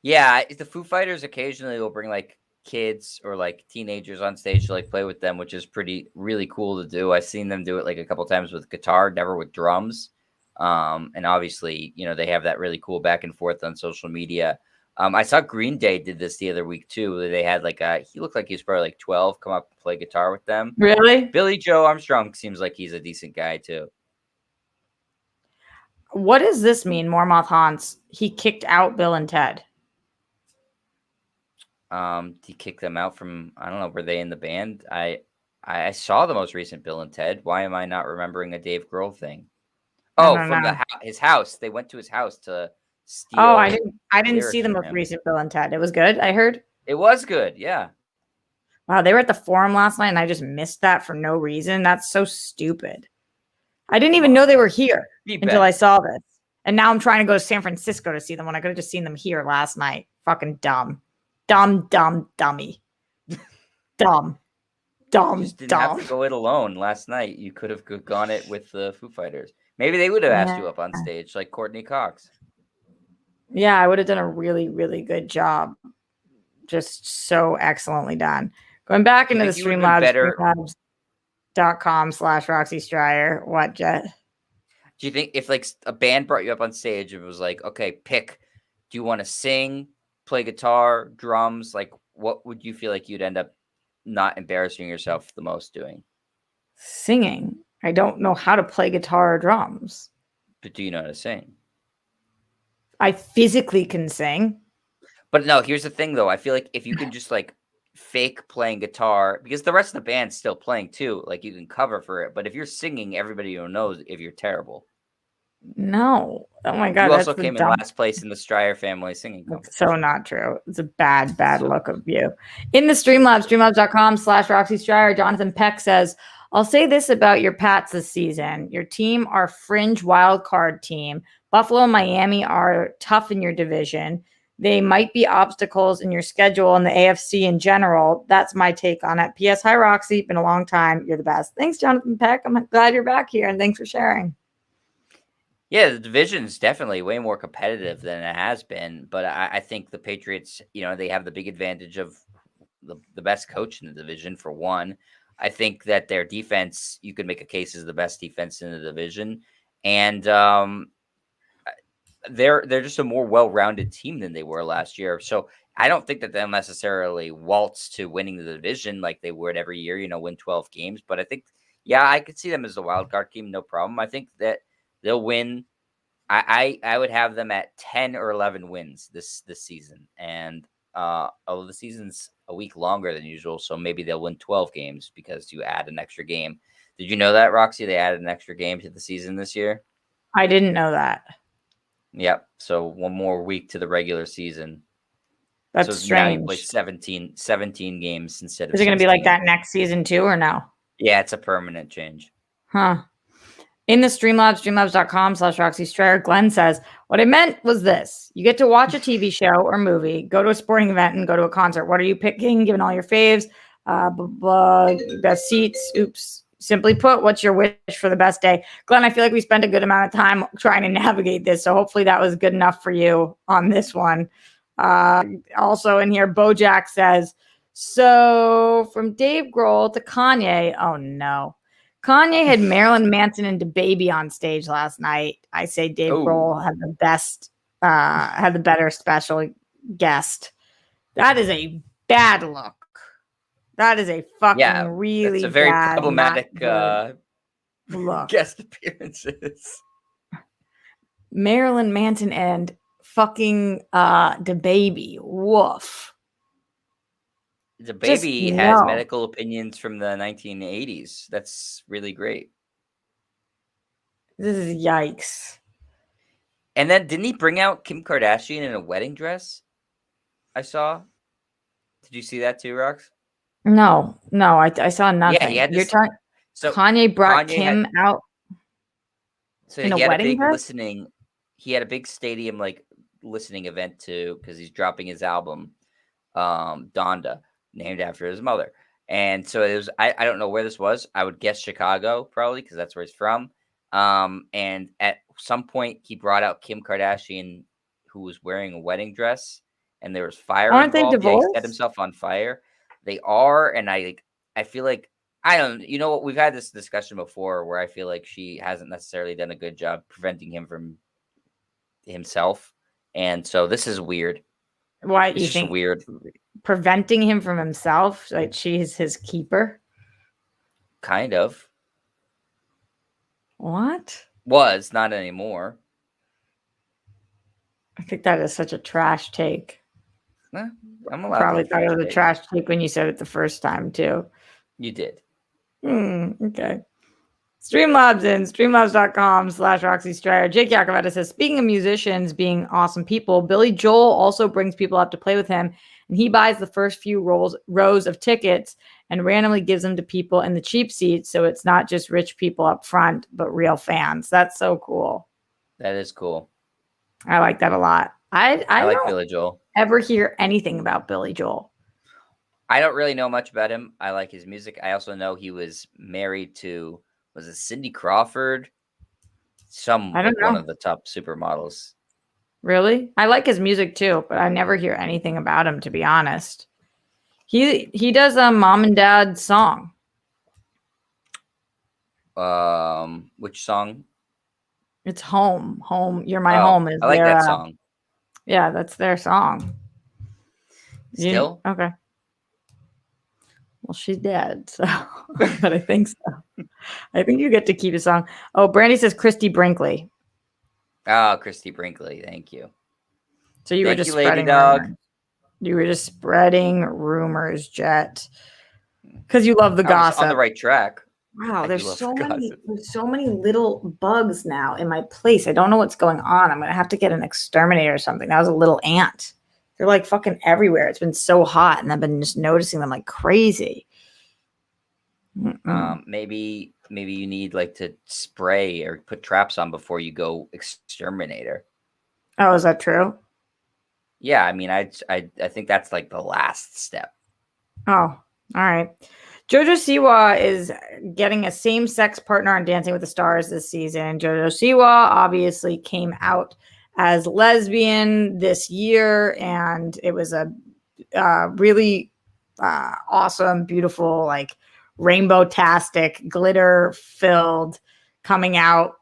yeah, the Foo Fighters occasionally will bring like kids or like teenagers on stage to like play with them, which is pretty really cool to do. I've seen them do it like a couple times with guitar, never with drums. And obviously, you know, they have that really cool back and forth on social media. I saw Green Day did this the other week too. Where they had like he looked like he was probably like 12, come up and play guitar with them. Really? Billy Joe Armstrong seems like he's a decent guy too. What does this mean, Mormoth Hans? He kicked out Bill and Ted. He kicked them out from, I don't know, were they in the band? I saw the most recent Bill and Ted. Why am I not remembering a Dave Grohl thing? I Oh, don't from know. his house. They went to his house to Oh, steal I didn't see lyrics the from most him. recent Bill and Ted. It was good, I heard. It was good, yeah. Wow, they were at the forum last night and I just missed that for no reason. That's so stupid. I didn't Come even on, know they were Roxy. here Be until I better. saw this. And now I'm trying to go to San Francisco to see them when I could have just seen them here last night. Fucking dumb. Dumb, dumb, dummy. Dumb, You dumb, just didn't have dumb. to go it alone last night. You could have gone it with the Foo Fighters. Maybe they would have asked Yeah. you up on stage like Courtney Cox. Yeah, I would have done a really, really good job. Just so excellently done. Going back Do you into the think you would have been Streamlabs, better? streamlabs.com/Roxy Striar. What, Jet? Do you think if like a band brought you up on stage and was like, okay, pick, do you want to sing, play guitar, drums? Like, what would you feel like you'd end up not embarrassing yourself the most doing? Singing. I don't know how to play guitar or drums. But do you know how to sing? I physically can sing. But no, here's the thing though. I feel like if you can just like fake playing guitar, because the rest of the band's still playing too, like you can cover for it. But if you're singing, everybody will know if you're terrible. No. Oh my God, You that's also the came in dumb. last place in the Striar family singing That's so competition. not true. It's a bad, bad So look of you. In the Streamlabs, streamlabs.com/Roxy Striar, Jonathan Peck says, I'll say this about your Pats this season. Your team are fringe wild card team. Buffalo and Miami are tough in your division. They might be obstacles in your schedule in the AFC in general. That's my take on it. P.S. Hi, Roxy. Been a long time. You're the best. Thanks, Jonathan Peck. I'm glad you're back here, and thanks for sharing. yeah, the division is definitely way more competitive than it has been. But I think the Patriots, you know, they have the big advantage of the best coach in the division for one. I think that their defense, you could make a case, is the best defense in the division. And they're just a more well-rounded team than they were last year. So I don't think that they'll necessarily waltz to winning the division like they would every year, you know, win 12 games. But I think, yeah, I could see them as a wild card team, no problem. I think that they'll win. I would have them at 10 or 11 wins this season. And although the season's a week longer than usual, so maybe they'll win 12 games because you add an extra game. Did you know that, Roxy? They added an extra game to the season this year. I didn't know that. Yep. So one more week to the regular season. That's So now you play strange. 17 games instead of Is it going to be like 16. that next season too, or no? Yeah, it's a permanent change. Huh. In the Streamlabs, streamlabs.com/Roxy Striar, Glenn says, what I meant was this. You get to watch a TV show or movie, go to a sporting event, and go to a concert. What are you picking, given all your faves? Best seats. Oops. Simply put, what's your wish for the best day? Glenn, I feel like we spent a good amount of time trying to navigate this, so hopefully that was good enough for you on this one. Also in here, Bojack says, so from Dave Grohl to Kanye, oh no. Kanye had Marilyn Manson and DaBaby on stage last night. I say Dave Grohl had the best, had the better special guest. That is a bad look. That is a fucking really that's a very bad, problematic look. guest appearances. Marilyn Manson and fucking DaBaby. Woof. DaBaby has medical opinions from the 1980s. That's really great. This is yikes. And then didn't he bring out Kim Kardashian in a wedding dress? I saw. Did you see that too, Rox? No, I saw nothing. Yeah, You're talking. So Kanye brought Kim out. So he had a big listening. He had a big stadium like listening event too because he's dropping his album, Donda, named after his mother. And so it was. I don't know where this was. I would guess Chicago probably because that's where he's from. And at some point he brought out Kim Kardashian, who was wearing a wedding dress, and there was fire Aren't involved. they divorced? Yeah, he set himself on fire. They are, and I feel like I don't. You know what? We've had this discussion before, where I feel like she hasn't necessarily done a good job preventing him from himself, and so this is weird. Why it's you just think weird? Preventing him from himself, like she's his keeper. Kind of. What? Was not anymore. I think that is such a trash take. I'm allowed. Probably thought it was a trash take when you said it the first time too. You did. Okay. Streamlabs in streamlabs.com/Roxy Striar. Jake Yakoveta says, speaking of musicians being awesome people, Billy Joel also brings people up to play with him, and he buys the first few rows of tickets and randomly gives them to people in the cheap seats, so it's not just rich people up front, but real fans. That's so cool. That is cool. I like that a lot. I like don't Billy Joel. Ever hear anything about Billy Joel? I don't really know much about him. I like his music. I also know he was married to, was it Cindy Crawford? One of the top supermodels. Really? I like his music too, but I never hear anything about him, to be honest. He does a Mom and Dad song. Which song? It's Home. Home. You're My Home. I like that song. Yeah, that's their song. Still? Okay. Well, she's dead, so but I think so. I think you get to keep a song. Oh, Brandy says Christy Brinkley. Oh, Christy Brinkley. Thank you. So you were just spreading rumors. You were just spreading rumors, Jet. Because you love the gossip. On the right track. Wow, there's so many little bugs now in my place. I don't know what's going on. I'm gonna have to get an exterminator or something. That was a little ant. They're like fucking everywhere. It's been so hot, and I've been just noticing them like crazy. Maybe you need like to spray or put traps on before you go exterminator. Oh, is that true? Yeah, I mean, I think that's like the last step. Oh, all right. JoJo Siwa is getting a same-sex partner on Dancing with the Stars this season. JoJo Siwa obviously came out as lesbian this year, and it was a really awesome, beautiful, like rainbow-tastic, glitter-filled coming out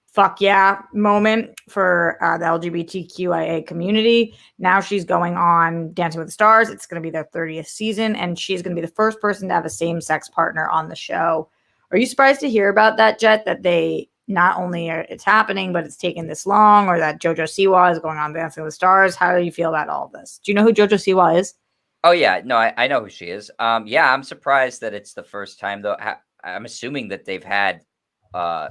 fuck yeah moment for the LGBTQIA community. Now she's going on Dancing with the Stars. It's going to be their 30th season, and she's going to be the first person to have a same-sex partner on the show. Are you surprised to hear about that, Jet, that they not only it's happening, but it's taken this long, or that JoJo Siwa is going on Dancing with the Stars. How do you feel about all of this? Do you know who JoJo Siwa is? Oh yeah, no, I know who she is. Yeah, I'm surprised that it's the first time though. I'm assuming that they've had uh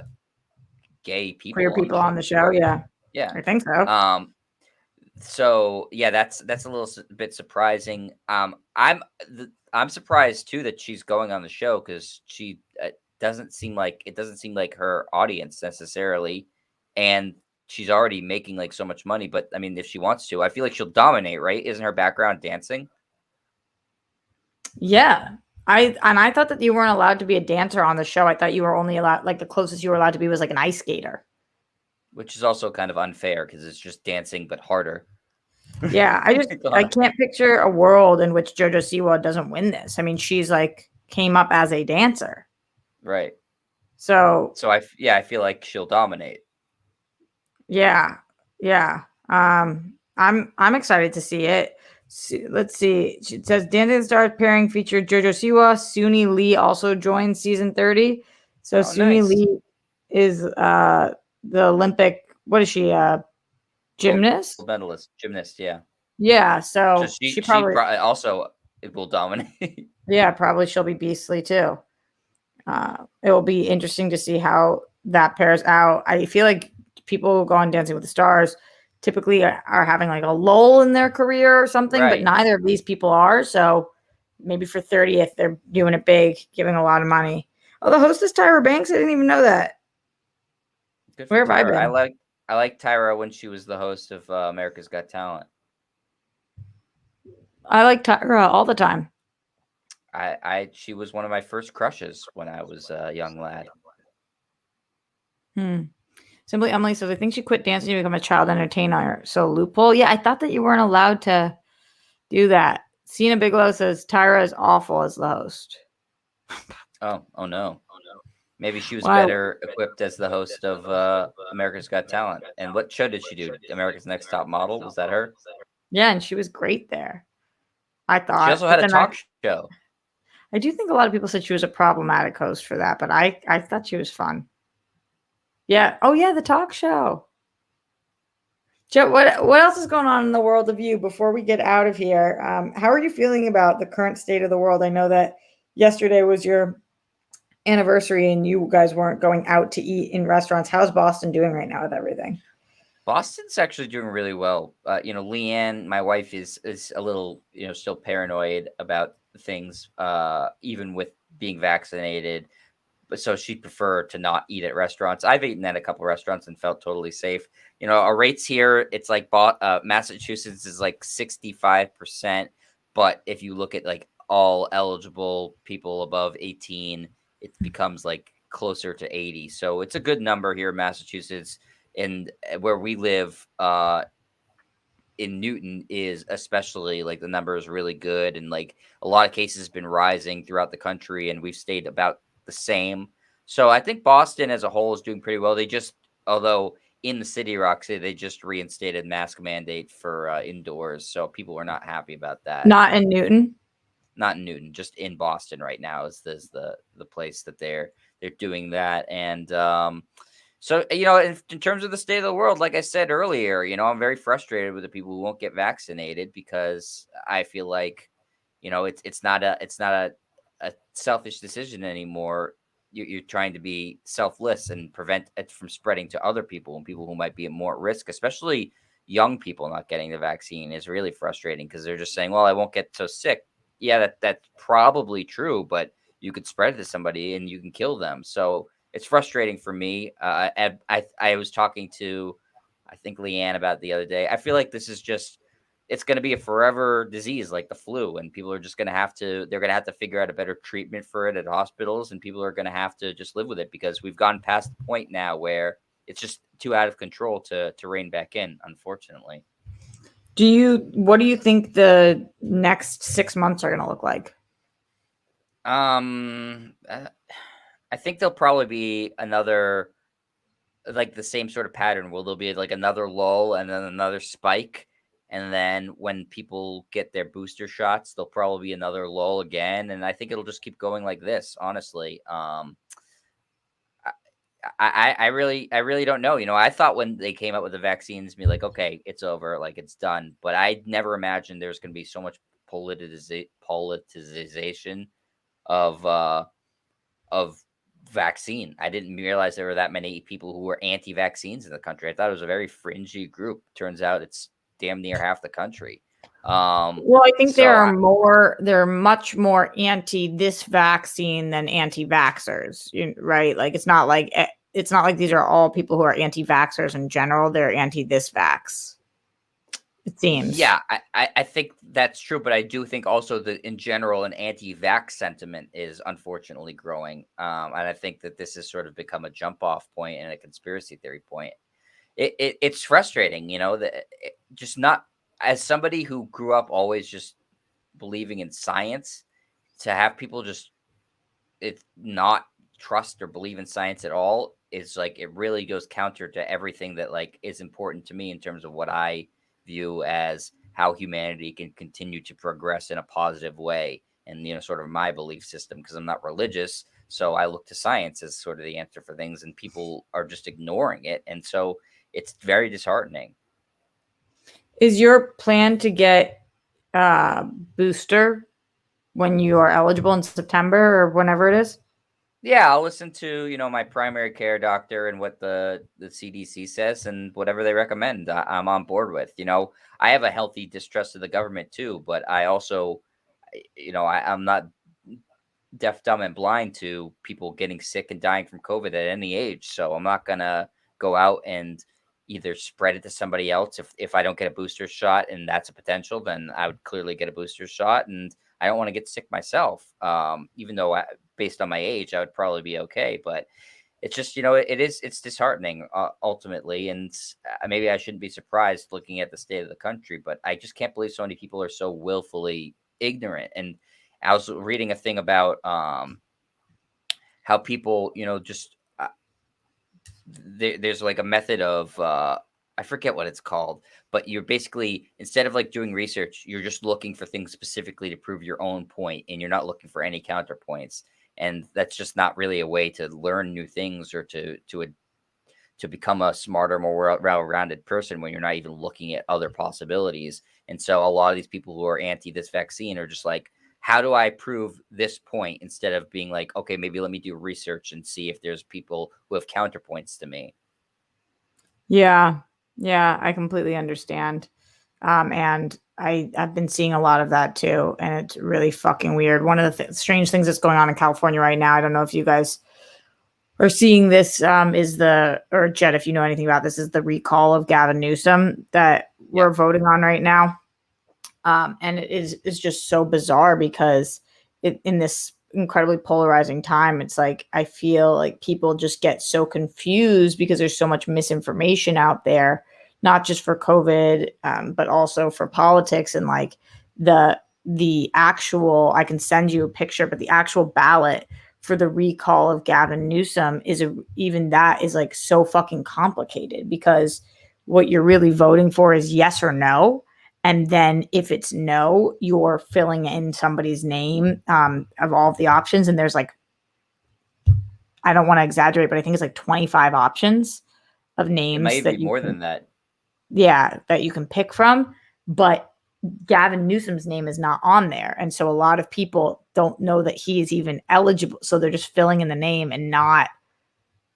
gay Queer people on the people show on the show? before. Yeah, Yeah. I think so. Um, so yeah, that's a little bit surprising. I'm surprised too that she's going on the show because she doesn't seem like her audience necessarily, and she's already making like so much money. But I mean, if she wants to, I feel like she'll dominate, right? Isn't her background dancing? Yeah. I thought that you weren't allowed to be a dancer on the show. I thought you were only allowed, like, the closest you were allowed to be was like an ice skater. Which is also kind of unfair because it's just dancing but harder. Yeah, I can't picture a world in which JoJo Siwa doesn't win this. I mean, she's like came up as a dancer. Right. So, So I feel like she'll dominate. yeah. Yeah. I'm excited to see it. Let's see. It says Dancing Stars pairing featured JoJo Siwa. Suni Lee also joined season 30. So Oh, Suni nice. Lee is the Olympic, what is she? Gold Gymnast? medalist, gymnast, yeah. Yeah, So so she she probably, also it will dominate. yeah, probably she'll be beastly too. It will be interesting to see how that pairs out. I feel like people who go on Dancing with the Stars typically are having like a lull in their career or something, but Right. neither of these people are. So maybe for 30th, they're doing it big, giving a lot of money. Oh, the host is Tyra Banks. I didn't even know that. Good for Where have I Tyra. been? I like Tyra when she was the host of America's Got Talent. I like Tyra all the time. She was one of my first crushes when I was a young lad. Hmm. Simply Emily says, I think she quit dancing to become a child entertainer. So loophole. Yeah, I thought that you weren't allowed to do that. Cena Bigelow says Tyra is awful as the host. Oh no. Maybe she was Well, better equipped as the host of America's Got Talent. And what show did she do? America's Next Top Model? Was that her? yeah, and she was great there, I She thought. also But had a then talk show. I do think a lot of people said she was a problematic host for that, but I thought she was fun. Yeah. Oh yeah, the talk show. Joe, what else is going on in the world of you before we get out of here? How are you feeling about the current state of the world? I know that yesterday was your anniversary and you guys weren't going out to eat in restaurants. How's Boston doing right now with everything? Boston's actually doing really well. Leanne, my wife, is a little, still paranoid about things, even with being vaccinated. But so she'd prefer to not eat at restaurants. I've eaten at a couple restaurants and felt totally safe. Our rates here, it's like Massachusetts is like 65%, but if you look at like all eligible people above 18, it becomes like closer to 80. So it's a good number here in Massachusetts. And where we live, in Newton is especially like the number is really good, and like a lot of cases have been rising throughout the country, and we've stayed about the same. So I think Boston as a whole is doing pretty well. They just, although in the city, Roxy, they just reinstated mask mandate for indoors, so people are not happy about that. Not in Newton. Not in Newton, just in Boston right now is the place that they're doing that, and so, in terms of the state of the world, like I said earlier, I'm very frustrated with the people who won't get vaccinated because I feel like, it's not a selfish decision anymore. You're trying to be selfless and prevent it from spreading to other people and people who might be at more risk, especially young people not getting the vaccine is really frustrating because they're just saying, well, I won't get so sick. Yeah, that's probably true, but you could spread it to somebody and you can kill them. So it's frustrating for me. I was talking to, I think, Leanne about it the other day. I feel like this is just, it's going to be a forever disease like the flu, and people are just going to they're going to have to figure out a better treatment for it at hospitals, and people are going to have to just live with it because we've gone past the point now where it's just too out of control to rein back in, unfortunately. What do you think the next 6 months are going to look like? Um, I think there'll probably be another, like the same sort of pattern where there'll be like another lull and then another spike. And then when people get their booster shots, there'll probably be another lull again. And I think it'll just keep going like this, honestly. I really don't know. I thought when they came out with the vaccines, be like, okay, it's over, like it's done. But I never imagined there's going to be so much politicization of of vaccine. I didn't realize there were that many people who were anti-vaccines in the country. I thought it was a very fringy group. Turns out it's damn near half the country. Well, I think So they're much more anti this vaccine than anti-vaxxers, right? Like it's not like these are all people who are anti-vaxxers in general. They're anti this vax. It seems. yeah, I think that's true, but I do think also that in general, an anti-vax sentiment is unfortunately growing, and I think that this has sort of become a jump-off point and a conspiracy theory point. It's frustrating, that just not as somebody who grew up always just believing in science, to have people just it's not trust or believe in science at all is like it really goes counter to everything that like is important to me in terms of what I view as how humanity can continue to progress in a positive way, and sort of my belief system, because I'm not religious, so I look to science as sort of the answer for things, and people are just ignoring it, and so it's very disheartening. Is your plan to get booster when you are eligible in September or whenever it is? Yeah, I'll listen to, my primary care doctor and what the CDC says and whatever they recommend. I'm on board with. I have a healthy distrust of the government too, but I also, I'm not deaf, dumb, and blind to people getting sick and dying from COVID at any age. So I'm not gonna go out and either spread it to somebody else. If I don't get a booster shot and that's a potential, then I would clearly get a booster shot. And I don't want to get sick myself. Even though based on my age, I would probably be okay. But it's just, it's disheartening ultimately. And maybe I shouldn't be surprised looking at the state of the country, but I just can't believe so many people are so willfully ignorant. And I was reading a thing about how people, just there's like a method of I forget what it's called, but you're basically, instead of like doing research, you're just looking for things specifically to prove your own point, and you're not looking for any counterpoints. And that's just not really a way to learn new things or to become a smarter, more well-rounded person when you're not even looking at other possibilities. And so a lot of these people who are anti this vaccine are just like, how do I prove this point, instead of being like, okay, maybe let me do research and see if there's people who have counterpoints to me. Yeah. Yeah, I completely understand. And I've been seeing a lot of that too, and it's really fucking weird. One of the strange things that's going on in California right now, I don't know if you guys are seeing this, is or Jed, if you know anything about this, is the recall of Gavin Newsom that Yeah. we're voting on right now. And it's just so bizarre because in this incredibly polarizing time, it's like I feel like people just get so confused because there's so much misinformation out there, not just for COVID, but also for politics. And like the actual, I can send you a picture, but the actual ballot for the recall of Gavin Newsom even that is like so fucking complicated, because what you're really voting for is yes or no, and then if it's no, you're filling in somebody's name, of all of the options. And there's like, I don't want to exaggerate, but I think it's like 25 options of It might names even be that you more can, than that. yeah, that you can pick from. But Gavin Newsom's name is not on there. And so a lot of people don't know that he is even eligible. So they're just filling in the name and not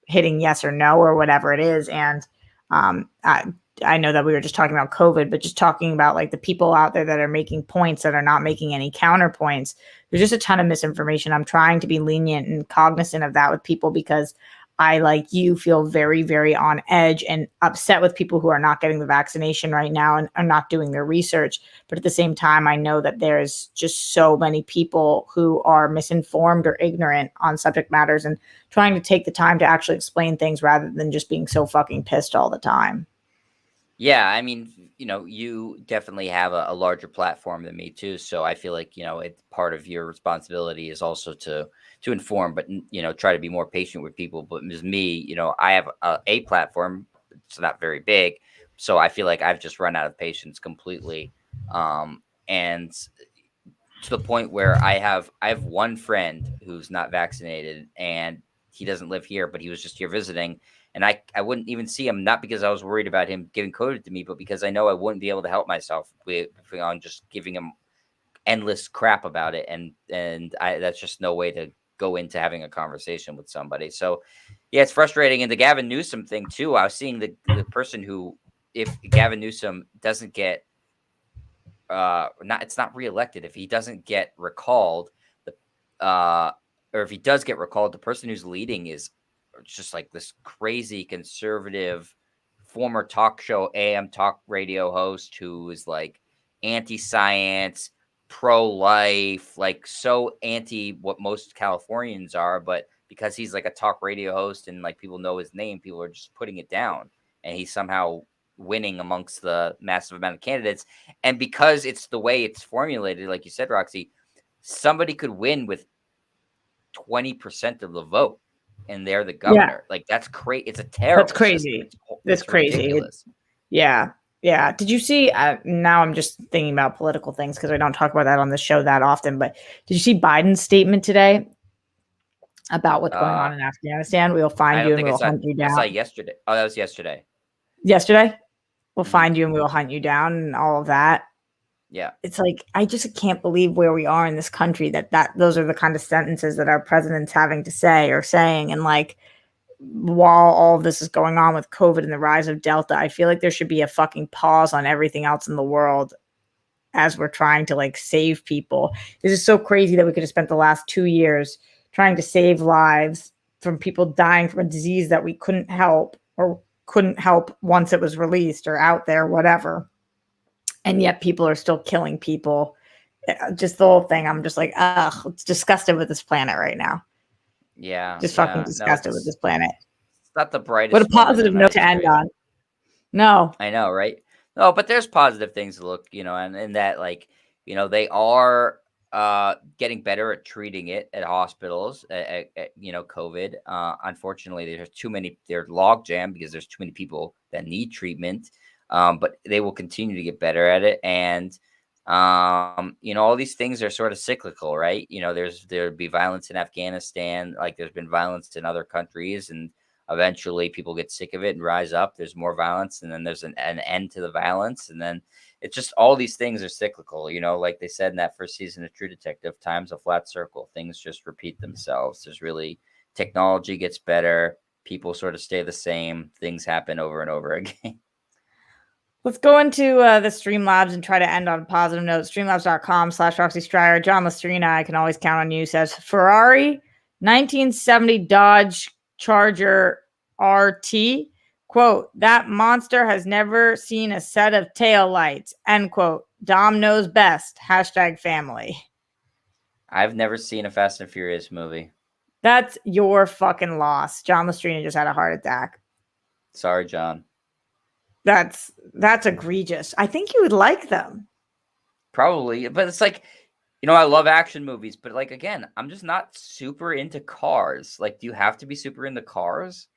hitting yes or no or whatever it is. And um, I, I know that we were just talking about COVID, but just talking about like the people out there that are making points that are not making any counterpoints. There's just a ton of misinformation. I'm trying to be lenient and cognizant of that with people, because I, like you, feel very, very on edge and upset with people who are not getting the vaccination right now and are not doing their research. But at the same time, I know that there's just so many people who are misinformed or ignorant on subject matters, and trying to take the time to actually explain things rather than just being so fucking pissed all the time. Yeah, I mean, you definitely have a larger platform than me too. So I feel like, it's part of your responsibility is also to inform, but try to be more patient with people. But as me, I have a platform. It's not very big, so I feel like I've just run out of patience completely. And to the point where I have one friend who's not vaccinated, and he doesn't live here, but he was just here visiting. And I wouldn't even see him, not because I was worried about him giving COVID to me, but because I know I wouldn't be able to help myself on just giving him endless crap about it. And that's just no way to go into having a conversation with somebody. So yeah, it's frustrating. And the Gavin Newsom thing too, I was seeing the person who, if Gavin Newsom doesn't get not it's not reelected, if he doesn't get recalled, the or if he does get recalled, the person who's leading is just like this crazy conservative former talk show AM talk radio host who is like anti-science, pro-life, like so anti what most Californians are, but because he's like a talk radio host and like people know his name, people are just putting it down, and he's somehow winning amongst the massive amount of candidates. And because it's the way it's formulated, like you said, Roxy, somebody could win with 20% of the vote and they're the governor. Like that's crazy. It's a terrible That's crazy. system. That's It's crazy. ridiculous. Yeah. Yeah. Did you see? Now I'm just thinking about political things because I don't talk about that on the show that often. But did you see Biden's statement today about what's going on in Afghanistan? We'll I find don't you and think we'll hunt you I saw down. yesterday. Oh, that was yesterday. Yesterday, we'll Mhm. find you and we'll hunt you down and all of that. Yeah. It's like I just can't believe where we are in this country that those are the kind of sentences that our president's having to say or saying. And like while all of this is going on with COVID and the rise of Delta, I feel like there should be a fucking pause on everything else in the world as we're trying to like save people. This is so crazy that we could have spent the last 2 years trying to save lives from people dying from a disease that we couldn't help or couldn't help once it was released or out there, whatever. And yet people are still killing people. Just the whole thing. I'm just like, ugh, it's disgusted with this planet right now. Yeah. Just fucking Yeah. No, disgusted with this planet. it's not the What a brightest moment positive in our note to end history. on. No. I know, right? No, but there's positive things to look, and that like, they are getting better at treating it at hospitals at COVID. Unfortunately, they're log jam because there's too many people that need treatment. But they will continue to get better at it. And all these things are sort of cyclical, right? There'd be violence in Afghanistan, like there's been violence in other countries, and eventually people get sick of it and rise up. There's more violence, and then there's an end to the violence, and then it's just all these things are cyclical. Like they said in that first season of True Detective, time's a flat circle. Things just repeat themselves. Technology gets better, people sort of stay the same, things happen over and over again. Let's go into the Streamlabs and try to end on a positive note. Streamlabs.com/Roxy Striar. John Lastrina, I can always count on you, says Ferrari 1970 Dodge Charger RT. Quote, that monster has never seen a set of taillights. End quote. Dom knows best. #family. I've never seen a Fast and Furious movie. That's your fucking loss. John Lastrina just had a heart attack. Sorry, John. That's egregious. I think you would like them. Probably, but it's like, I love action movies, but like again, I'm just not super into cars. Like, do you have to be super into cars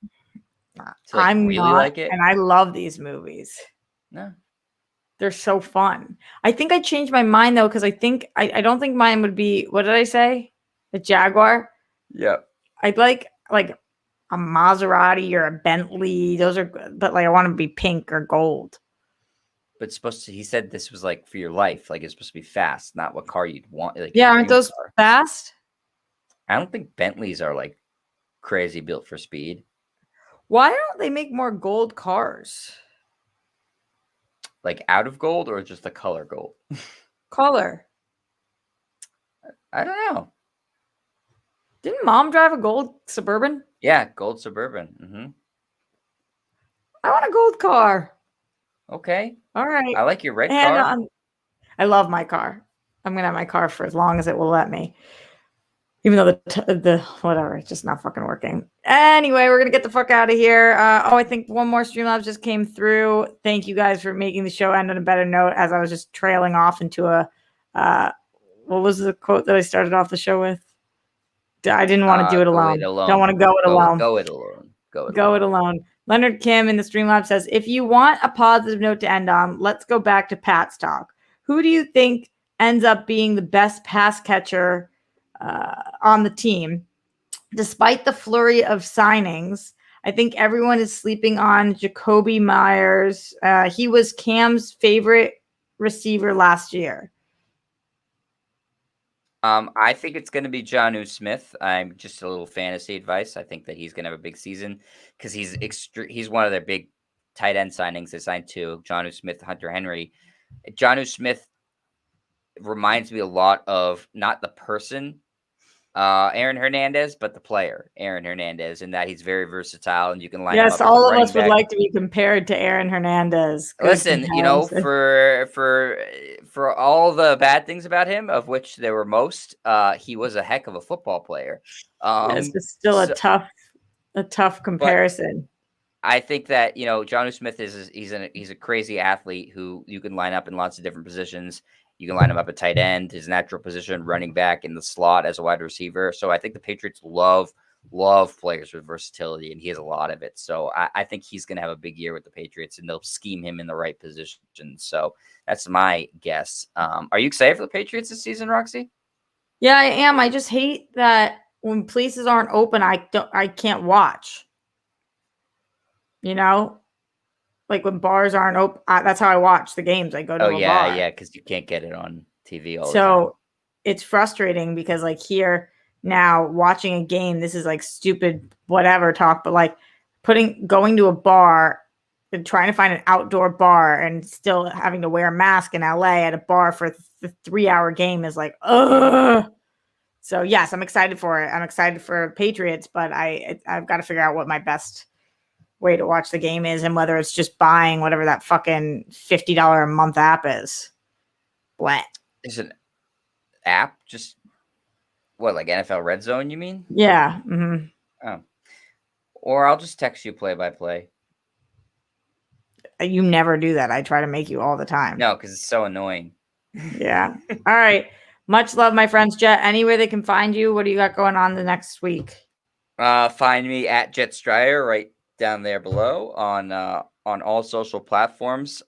to like I'm really not, like it? and I love these movies. No. They're so fun. I think I changed my mind though, because I think I don't think mine would be, what did I say? A Jaguar. Yeah. I'd like a Maserati or a Bentley. Those are good, but like I want to be pink or gold. But he said this was like for your life, like it's supposed to be fast, not what car you'd want. Like, yeah, aren't those fast? I don't think Bentleys are like crazy built for speed. Why don't they make more gold cars? Like out of gold or just the color gold? Color. I don't know. Didn't Mom drive a gold Suburban? Yeah, gold Suburban. Mm-hmm. I want a gold car. Okay. All right. I like your red car. I love my car. I'm gonna have my car for as long as it will let me. Even though the whatever, it's just not fucking working. Anyway, we're gonna get the fuck out of here. I think one more Streamlabs just came through. Thank you guys for making the show end on a better note. As I was just trailing off into a, what was the quote that I started off the show with? I didn't want to do it alone. Don't want to go it alone. Go it alone. Go it alone. Leonard Kim in the Streamlabs says, if you want a positive note to end on, let's go back to Pat's talk. Who do you think ends up being the best pass catcher on the team? despite the flurry of signings, I think everyone is sleeping on Jacoby Myers. He was Cam's favorite receiver last year. I think it's going to be Jonnu Smith. I'm just a little fantasy advice. I think that he's going to have a big season because he's one of their big tight end signings. They signed two, Jonnu Smith, Hunter Henry. Jonnu Smith reminds me a lot of not the person Aaron Hernandez, but the player Aaron Hernandez, in that he's very versatile and you can line him Yes, up as a all of running us would back. like to be compared to Aaron Hernandez. Good Listen, comparison. for all the bad things about him, of which there were most, he was a heck of a football player. Yes, it's still So, a tough but comparison. I think that Jonnu Smith he's a crazy athlete who you can line up in lots of different positions. You can line him up at tight end, his natural position, running back, in the slot as a wide receiver. So I think the Patriots love players with versatility, and he has a lot of it. So I think he's going to have a big year with the Patriots, and they'll scheme him in the right position. So that's my guess. Are you excited for the Patriots this season, Roxy? Yeah, I am. I just hate that when places aren't open, I can't watch. You know, like when bars aren't open, that's how I watch the games. I go to Oh a yeah, bar. yeah, because you can't get it on TV all the time. So it's frustrating because like here now watching a game, this is like stupid whatever talk, but like going to a bar and trying to find an outdoor bar and still having to wear a mask in LA at a bar for the 3-hour game is like, ugh. So yes, I'm excited for it. I'm excited for Patriots, but I've got to figure out what my best way to watch the game is and whether it's just buying whatever that fucking $50 a month app is. What? Is an app just what, like NFL Red Zone? You mean? Yeah. Mm-hmm. Oh, or I'll just text you play by play. You never do that. I try to make you all the time. No, because it's so annoying. Yeah. All right. Much love, my friends. Jet, anywhere they can find you. What do you got going on the next week? Find me at Jet Striar right down there below on all social platforms.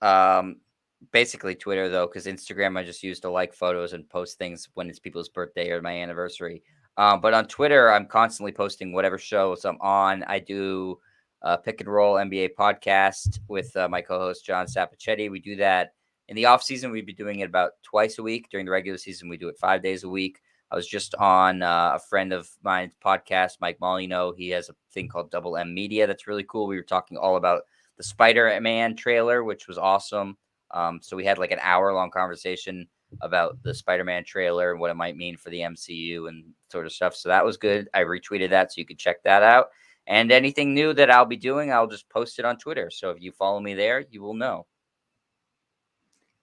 Basically Twitter though, because Instagram I just use to like photos and post things when it's people's birthday or my anniversary. But on Twitter, I'm constantly posting whatever shows I'm on. I do Pick and Roll NBA podcast with my co-host John Sapichetti. We do that in the off season. We'd be doing it about twice a week. During the regular season, we do it 5 days a week. I was just on a friend of mine's podcast, Mike Molino. He has a thing called Double M Media that's really cool. We were talking all about the Spider-Man trailer, which was awesome. So we had like an hour-long conversation about the Spider-Man trailer and what it might mean for the MCU and sort of stuff. So that was good. I retweeted that, so you could check that out. And anything new that I'll be doing, I'll just post it on Twitter. So if you follow me there, you will know.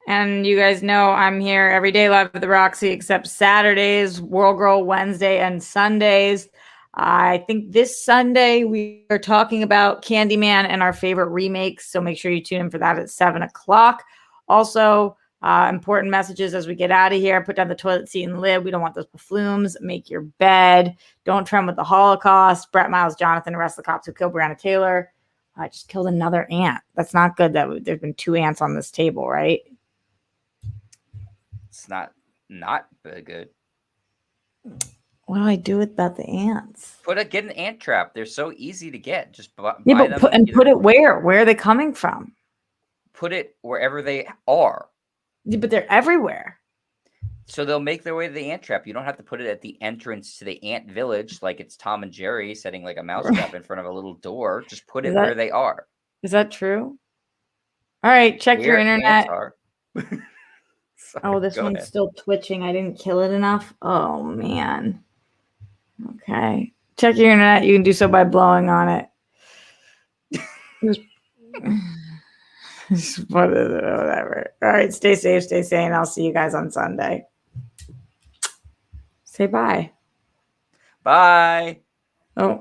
And you guys know I'm here every day live with the Roxy, except Saturdays, World Girl Wednesday, and Sundays. I think this Sunday we are talking about Candyman and our favorite remakes. So make sure you tune in for that at 7 o'clock. Also, important messages as we get out of here. Put down the toilet seat and lid. We don't want those buffoons. Make your bed. Don't trend with the Holocaust. Brett Miles, Jonathan, arrest the cops who killed Breonna Taylor. I just killed another ant. That's not good that there's been 2 ants on this table, right? It's not very good. What do I do about the ants? Get an ant trap. They're so easy to get. Just buy them. Put it where? Where are they coming from? Put it wherever they are. Yeah, but they're everywhere. So they'll make their way to the ant trap. You don't have to put it at the entrance to the ant village like it's Tom and Jerry setting like a mouse trap in front of a little door. Just put it where they are. Is that true? All right, check your internet. Sorry, this one's still twitching. I didn't kill it enough. Oh, man. Okay. Check your internet. You can do so by blowing on it. Whatever. All right. Stay safe. Stay sane. I'll see you guys on Sunday. Say bye. Bye. Oh.